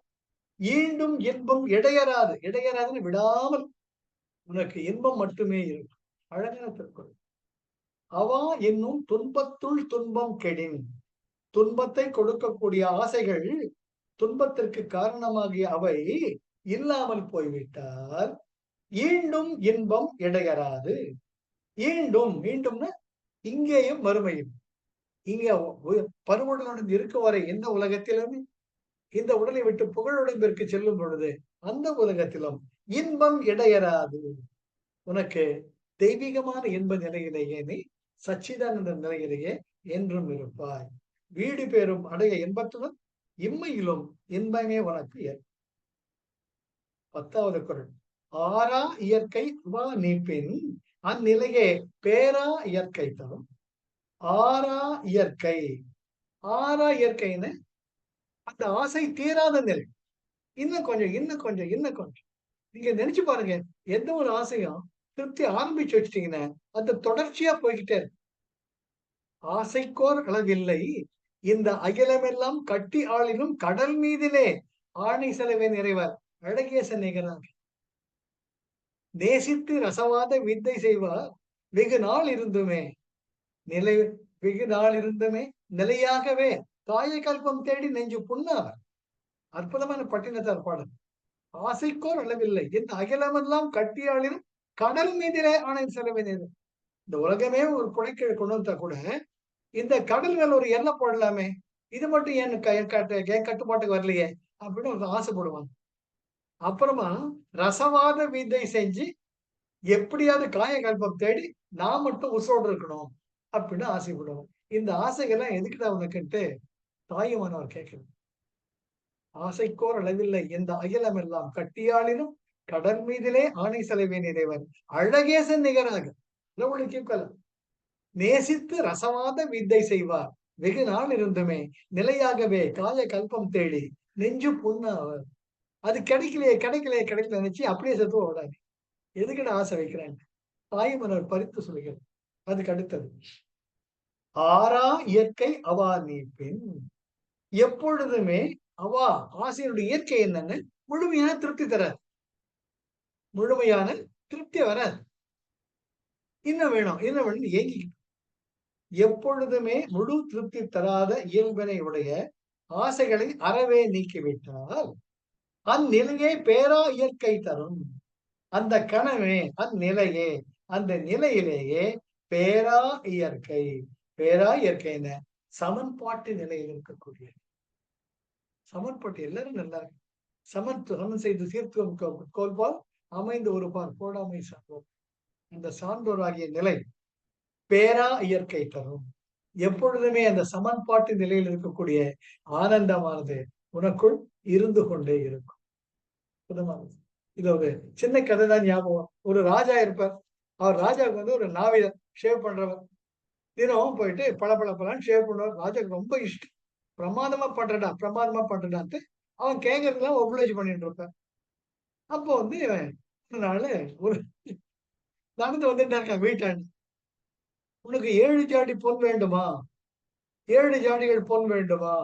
ஈண்டும் இன்பம் இடையராது. இடையராதுன்னு விடாமல் உனக்கு இன்பம் மட்டுமே இருக்கும். அழகான திருக்குறள். அவா என்னும் துன்பத்துள் துன்பம் கெடின். துன்பத்தை கொடுக்கக்கூடிய ஆசைகள், துன்பத்திற்கு காரணமாகிய அவை இல்லாமல் போய்விட்டால் ஈண்டும் இன்பம் இடையராது. ஈண்டும், மீண்டும்னா இங்கேயும் மறுமையும். இங்க பருவுடனுடன் இருக்கும் வரை இந்த உலகத்திலும், இந்த உடலை விட்டு புகழுடம்பிற்கு செல்லும் பொழுது அந்த உலகத்திலும் இன்பம் இடையராது. உனக்கு தெய்வீகமான இன்ப நிலையிலேயே நீ சச்சிதானந்த நிலையிலேயே என்றும் இருப்பாய். வீடு பேரும் அடைய இன்பத்துடன் இம்மையிலும் இன்பமே உனக்கு. 10வது குறள். ஆறா இயற்கை வா நீப்பின் அந்நிலையே பேரா இயற்கை தரும். ஆறா இயற்கை. ஆறா இயற்கைன்னு அந்த ஆசை தீராத நிலை. இன்னும் கொஞ்சம், இன்னும் கொஞ்சம், இன்னும் கொஞ்சம். நீங்க நினைச்சு பாருங்க. எந்த ஒரு ஆசையும் திருப்தி ஆரம்பிச்சு வச்சுட்டீங்கன்னா, அது தொடர்ச்சியா போய்க்கிட்டே இருக்கும். ஆசைக்கோர் அளவில்லை. இந்த அகிலமெல்லாம் கட்டி ஆளினும் கடல் மீதிலே ஆணை செலவே நிறைவார். அழகேச நிகராக. நேசித்து ரசவாத வித்தை செய்வார். வெகு நாள் இருந்துமே நிலை வெகு நாள் இருந்துமே நிலையாகவே காயகல்பம் தேடி நெஞ்சு புண்ணார். அற்புதமான பட்டினத்தார் பாடல். ஆசைக்கோர் அளவில்லை. இந்த அகிலமெல்லாம் கட்டியாளினும் கடல் மீதிலே ஆணை செலவே நிறைவார். இந்த உலகமே ஒரு புழைக்க கொண்டு வந்தா கூட இந்த கடல் மேல ஒரு எல்லை போடலாமே, இது மட்டும் ஏன் என் கட்டுப்பாட்டுக்கு வரலையே அப்படின்னு ஒரு ஆசைப்படுவாங்க. அப்புறமா ரசவாத வித்தை செஞ்சு எப்படியாவது காயகல்பம் தேடி நான் மட்டும் உசுரோடு இருக்கணும் அப்படின்னு ஆசைப்படுவோம். இந்த ஆசைகள்லாம் எதுக்குடா உனக்குன்ட்டு தாயுமானவர் கேட்கணும். ஆசைக்கோர் அளவில்லை இந்த அகிலம் எல்லாம் கட்டியாளினும் கடல் மீதிலே ஆணை செலவே நிறைவர் அழகேசன் நிகராக கடவுளுக்கு நேசித்து ரசவாத வித்தை செய்வார். வெகு நாள் இருந்துமே நிலையாகவே காய கல்பம் தேடி நெஞ்சு புண்ணாவர். அது கிடைக்கலையே கிடைக்கலையே கிடைக்கல நினைச்சு அப்படியே செத்து ஓடாது. எதுக்குன்னு ஆசை வைக்கிறேன். தாய்மலர் பறித்து சொல்லுகிறது. அதுக்கு அடுத்தது ஆறா இயற்கை அவா நீ பெண். எப்பொழுதுமே அவா ஆசையினுடைய இயற்கை என்னன்னு முழுமையான திருப்தி தராது. முழுமையான திருப்தி வராது. இன்னும் வேணும் இன்னும் வேணும் ஏங்கி எப்பொழுதுமே முழு திருப்தி தராத இயல்பினை உடைய ஆசைகளை அறவே நீக்கிவிட்டால் அந்நிலையே பேரா இயற்கை தரும். அந்த கனவே அந்நிலையே அந்த நிலையிலேயே பேரா இயற்கை. பேரா இயற்கைன்னு சமன்பாட்டு நிலையில் இருக்கக்கூடிய சமன்பாட்டு எல்லாரும் நல்லா இருக்கு. சமன் செய்து தீர்த்துவம் கோல்பால் அமைந்து ஒரு பார் போடாமை சான்றோர். இந்த சான்றோராகிய நிலை பேரா இயற்கை தரும். எப்பொழுதுமே அந்த சமன்பாட்டு நிலையில் இருக்கக்கூடிய ஆனந்தமானது உனக்குள் இருந்து கொண்டே இருக்கும். புதமானது. இது ஒரு சின்ன கதை தான் ஞாபகம். ஒரு ராஜா இருப்பார். அவர் ராஜாவுக்கு ஒரு நாவிதர் ஷேவ் பண்றவர். தினமும் போயிட்டு பளபளன்னு ஷேவ் பண்ணுவார். ராஜாவுக்கு ரொம்ப இஷ்டம். பிரமாதமா பண்றடான்ட்டு அவன் கேட்கறதுலாம் ஒபுலேஜ் பண்ணிட்டு இருப்பார். அப்போ ஒரு நாள் ஒரு நடந்து வந்துட்டு இருக்கான் வீட்டாண்டு. உனக்கு 7 ஜாடி பொன் வேண்டுமா? 7 ஜாடிகள் பொன் வேண்டுமா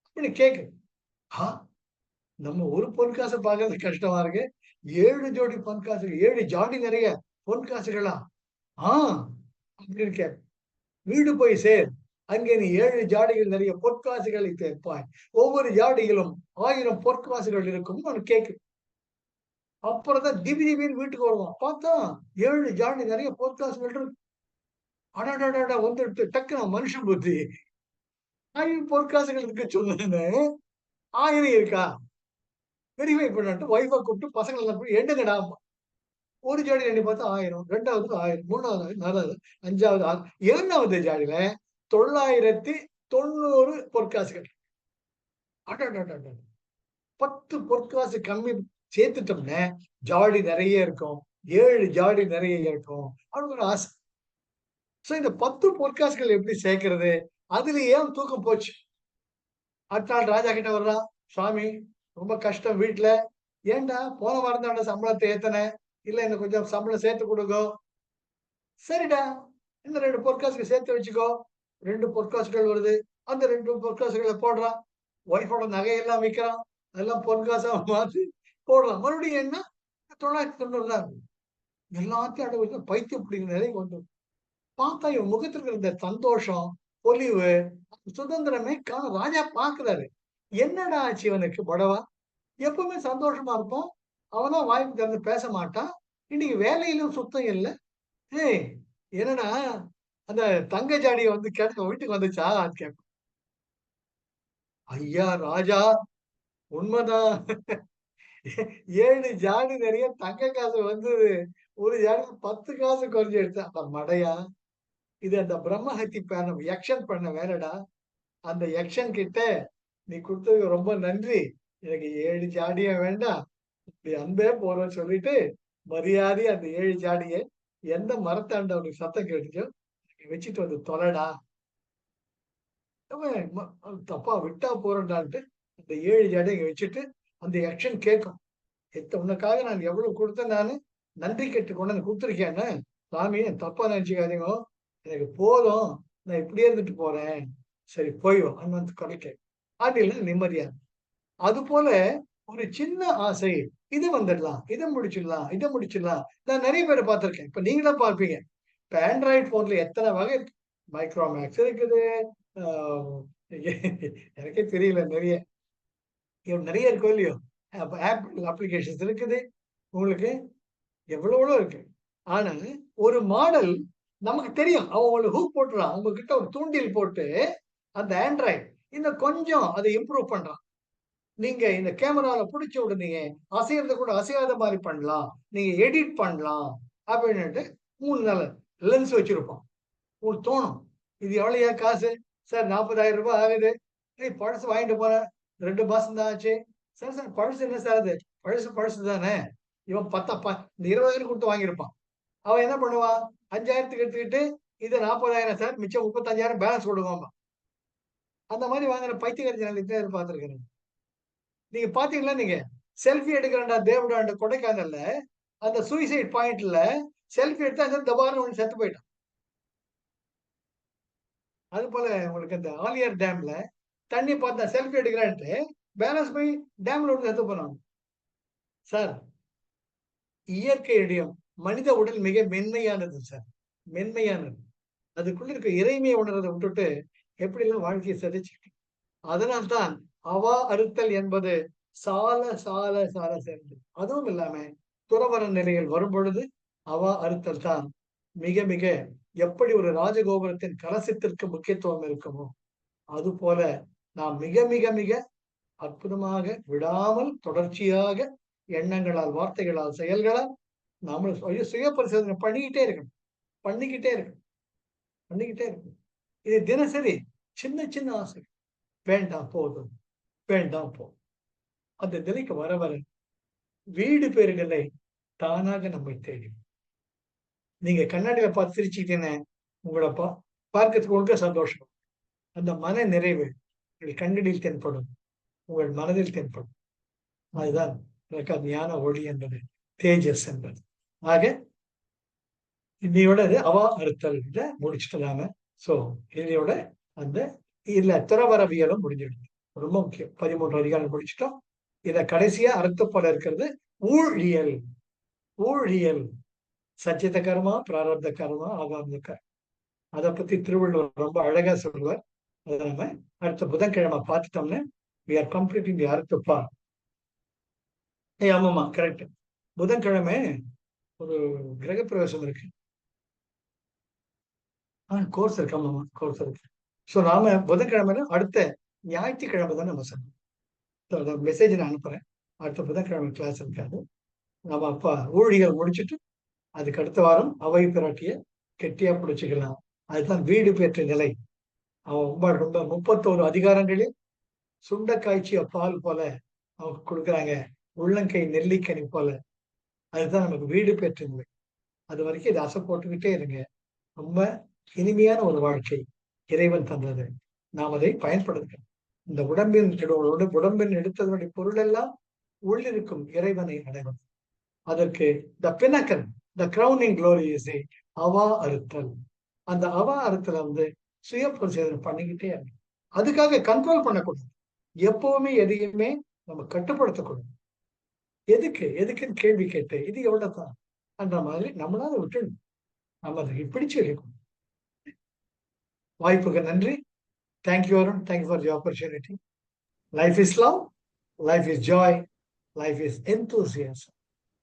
அப்படின்னு கேக்கு. நம்ம ஒரு பொன் காசை பார்க்கறது கஷ்டமா இருக்கு. 7 ஜோடி பொன் காசு 7 ஜாடி நிறைய பொன் காசுகளா? அப்படின்னு கேட்க. வீடு போய் சேர். அங்கே நீ 7 ஜாடிகள் நிறைய பொற்காசுகளை தேர்ப்பாய். ஒவ்வொரு ஜாடியிலும் 1000 பொற்காசுகள் இருக்கும் அவன் கேக்கு. அப்புறம் தான் திபி திபின்னு வீட்டுக்கு வருவான். பார்த்தா 7 ஜாடி நிறைய பொற்காசுகள் இருக்கு. அடடடா வந்துட்டு டக்குனு மனுஷன் புத்தி 1000 பொற்காசுகள் இருக்கு சொல்லுன்னு 1000 இருக்கா வெரிஃபை பண்ணிட்டு ஒய்ஃபை கூப்பிட்டு பசங்களை எல்லாம் போய் எண்ணுங்கடா. ஒரு ஜாடி எண்ணி பார்த்தா 1000, 2வது 1000, 3வது 4வது 5வது 7வது ஜாடியில 990 பொற்காசுகள். அடடடட 10 பொற்காசு கம்மி சேர்த்துட்டோம்னா ஜாடி நிறைய இருக்கும். 7 ஜாடி நிறைய இருக்கும் அப்படின்னு ஒரு ஆசை. சோ இந்த 10 பொற்காசுகள் எப்படி சேர்க்கிறது? அதுல ஏன் தூக்கம் போச்சு. அடுத்த நாள் ராஜா கிட்ட வர்றான். சுவாமி ரொம்ப கஷ்டம் வீட்டுல. ஏன்டா போன வாரம் தான் சம்பளத்தை ஏத்தன. இல்ல எனக்கு கொஞ்சம் சம்பளம் சேர்த்து கொடுங்க. சரிடா இந்த 2 பொற்காசுகள் சேர்த்து வச்சுக்கோ. 2 பொற்காசுகள் வருது. அந்த 2 பொற்காசுகளை போடுறான். ஒய்ஃபோட நகையெல்லாம் விற்கிறான். அதெல்லாம் பொற்காசா மாத்தி போடுறான். மறுபடியும் என்ன 990 தான் இருக்கு. எல்லாத்தையும் அடகு பைத்தியம் பிடிக்கிற நிலைக்கு வந்து பார்த்தா இவன் முகத்துல இருந்த சந்தோஷம் பொலிவு சுதந்திரமே ராஜா பாக்குறாரு. என்னடா ஆச்சு இவனுக்கு படவா? எப்பவுமே சந்தோஷமா இருப்போம். அவனா வாய்ப்பு திறந்து பேச மாட்டான். இன்னைக்கு வேலையிலும் சுத்தம் இல்லை. ஏய் என்னடா அந்த தங்க ஜாடிய கேட்க வீட்டுக்கு வந்துச்சா கேட்ப. ஐயா ராஜா உண்மைதான். 7 ஜாடி நிறைய தங்க காசு வந்தது. ஒரு ஜாடி 10 காசு குறைஞ்சு எடுத்த அந்த மடையா. இது அந்த பிரம்மஹத்தி பேனம் யக்ஷன் பண்ண வேலைடா. அந்த யக்ஷன் கிட்ட நீ கொடுத்ததுக்கு ரொம்ப நன்றி. எனக்கு 7 ஜாடியா வேண்டாம். இப்படி அன்பே போறோம்னு சொல்லிட்டு மரியாதை அந்த 7 ஜாடியை எந்த மரத்தாண்ட அவனுக்கு சத்தம் கேட்டுச்சோ வச்சுட்டு வந்து தொலைடா, தப்பா விட்டா போறேன்டான்ட்டு அந்த 7 ஜடையை வச்சுட்டு அந்த யக்ஷன் கேட்கும். உனக்காக நான் எவ்வளவு கொடுத்தேன், நானு நன்றி கெட்டு கொண்டு வந்து கொடுத்துருக்கேன்னு. சாமி தப்பா நினைச்சுக்காதீங்க, எனக்கு போதும், நான் இப்படியே இருந்துட்டு போறேன், சரி போய் வா வந்து கிடைக்க ஆண்டில நிம்மதியா. அது போல ஒரு சின்ன ஆசை, இது வந்துடலாம், இதை முடிச்சிடலாம், இதை முடிச்சிடலாம். நான் நிறைய பேரை பார்த்திருக்கேன். இப்ப நீங்க தான் பார்ப்பீங்க. இப்ப ஆண்ட்ராய்டு போன்ல எத்தனை வகை இருக்கு. மைக்ரோமேக்ஸ் இருக்குது. ஆஹ் எனக்கே தெரியல நிறைய. நிறைய இருக்கோ இல்லையோ, ஆப்பிள் அப்ளிகேஷன்ஸ் இருக்குது உங்களுக்கு, எவ்வளவு இருக்கு. ஆனா ஒரு மாடல் நமக்கு தெரியும், அவன் ஹூக் போட்டுறான், உங்ககிட்ட ஒரு தூண்டில் போட்டு அந்த ஆண்ட்ராய்டு இன்னும் கொஞ்சம் அதை இம்ப்ரூவ் பண்றான். நீங்க இந்த கேமரால பிடிச்ச உடனே அசையறத கூட அசையாத மாதிரி பண்ணலாம், நீங்க எடிட் பண்ணலாம் அப்படின்னுட்டு 3 நாள் லென்ஸ் வச்சிருப்போம். உங்களுக்கு தோணும், இது எவ்வளவுயா காசு சார்? 40,000 ரூபாய் ஆகுது. பழசு வாங்கிட்டு போறேன், 2 மாசம் தான் ஆச்சு. சார் சார் பழசு என்ன சார் அது? பழசு பழசு தானே. இவன் இந்த 20,000 கொடுத்து வாங்கியிருப்பான். அவன் என்ன பண்ணுவான், 5,000க்கு எடுத்துக்கிட்டு இது 40,000 சார், மிச்சம் 35,000 பேலன்ஸ் கொடுவாமா. அந்த மாதிரி வாங்குற பைத்தியக்கார பார்த்துருக்கிறேன். நீங்க பாத்தீங்களா? நீங்க செல்ஃபி எடுக்கிறா தேவடாண்ட கொடைக்கானல்ல அந்த சூசைட் பாயிண்ட்ல செல்ஃபி எடுத்து அந்த தபார்னு ஒன்று செத்து போயிட்டான். அது போல உங்களுக்கு அந்த ஆலியார் டேம்ல தண்ணி பார்த்தா செல்ஃபி எடுக்கிறான்ட்டு பேலன்ஸ் போய் டேம்ல விட்டு செத்து போனாங்க. சார், இயற்கை இடையும் மனித உடல் மிக மென்மையானது சார், மென்மையானது. அதுக்குள்ள இருக்க இறைமையை உணர்றதை விட்டுட்டு எப்படி எல்லாம் வாழ்க்கையை சிதைச்சு. அதனால்தான் அவா அறுத்தல் என்பது சால சால சால சேர்ந்து. அதுவும் இல்லாம துறவர நிலையில் வரும் பொழுது அவா அறுத்தல் தான் மிக மிக, எப்படி ஒரு ராஜகோபுரத்தின் கலசத்திற்கு முக்கியத்துவம் இருக்குமோ அது போல நாம் மிக மிக மிக அற்புதமாக விடாமல் தொடர்ச்சியாக எண்ணங்களால், வார்த்தைகளால், செயல்களால் நாம சுய பரிசோதனை பண்ணிக்கிட்டே இருக்கணும், பண்ணிக்கிட்டே இருக்கணும், பண்ணிக்கிட்டே இருக்கணும். இது தினசரி சின்ன சின்ன ஆசை, வேண்டாம் போதும், வேண்டாம் போ. அந்த நிலைக்கு வர வர வீடு பேரு நிலை தானாக நம்மை தேடி. நீங்க கண்ணாடியில பார்த்து சிரிச்சுக்கிட்டேன்னு உங்களை பார்க்கறதுக்கு ஒழுங்க சந்தோஷம், அந்த மன நிறைவு உங்கள் கண்களில் தென்படும், உங்கள் மனதில் தென்படும். அதுதான் ஞான ஒளி என்பது, தேஜஸ் என்பது. ஆக இன்னையோட அவா அறுத்தல் இதை முடிச்சுட்டலாம. சோ இன்னையோட அந்த இல்ல துறவரவியலும் முடிஞ்சிடுது. ரொம்ப முக்கியம். 13 அதிகாரம் முடிச்சுட்டோம். இத கடைசியா அறுத்த போல இருக்கிறது ஊழியல். ஊழியல் சச்சித கர்மா, பிராரப்த கர்மா, ஆகாந்த கர்மா. அதை பத்தி திருவள்ளுவர் ரொம்ப அழகா சொல்லுவார். அதை நம்ம அடுத்த புதன்கிழமை பார்த்துட்டோம்னா we are completing the அறுத்துப்பா. ஆமாமா, கரெக்ட். புதன்கிழமை ஒரு கிரகப்பிரவேசம் இருக்கு. கோர்ஸ் இருக்கு. ஆமாமா, கோர்ஸ் இருக்கு. ஸோ நாம புதன்கிழமை அடுத்த ஞாயிற்றுக்கிழமை தான் நம்ம சொன்னோம். மெசேஜ் நான் அனுப்புறேன். அடுத்த புதன்கிழமை கிளாஸ் இருக்காது. நம்ம அப்பா ஊழியர்கள் முடிச்சுட்டு அதுக்கு அடுத்த வாரம் அவை பிராட்டிய கெட்டியா பிடிச்சுக்கலாம். அதுதான் வீடு பெற்ற நிலை. அவன் ரொம்ப ரொம்ப 31 அதிகாரங்களில் சுண்ட காய்ச்சிய பால் போல அவங்க கொடுக்குறாங்க, உள்ளங்கை நெல்லிக்கனி போல. அதுதான் நமக்கு வீடு பெற்ற நிலை. அது வரைக்கும் இதை அசை போட்டுக்கிட்டே இருங்க. ரொம்ப இனிமையான ஒரு வாழ்க்கை இறைவன் தந்தது, நாம் அதை பயன்படுத்தணும். இந்த உடம்பின் எடுத்ததனுடைய பொருள் எல்லாம் உள்ளிருக்கும் இறைவனை அடைவது. அதற்கு த பினக்கல், த கிரவுனிங் க்ளோரி இஸ் அவா அறுத்தல். அந்த அவா அறுத்தல சுய பரிசோதனை பண்ணிக்கிட்டே இருக்கு. அதுக்காக கண்ட்ரோல் பண்ணக்கூடாது. எப்பவுமே எதையுமே நம்ம கட்டுப்படுத்தக்கூடாது. எதுக்கு எதுக்குன்னு கேள்வி கேட்டு இது எவ்வளவுதான் அந்த மாதிரி நம்மளால விட்டுணும். நம்ம அதை பிடிச்சு வைக்கணும். வாய்ப்புக்கு நன்றி. Thank you Arun. Thank you for the opportunity. Life is love, life is Joy, life is enthusiasm.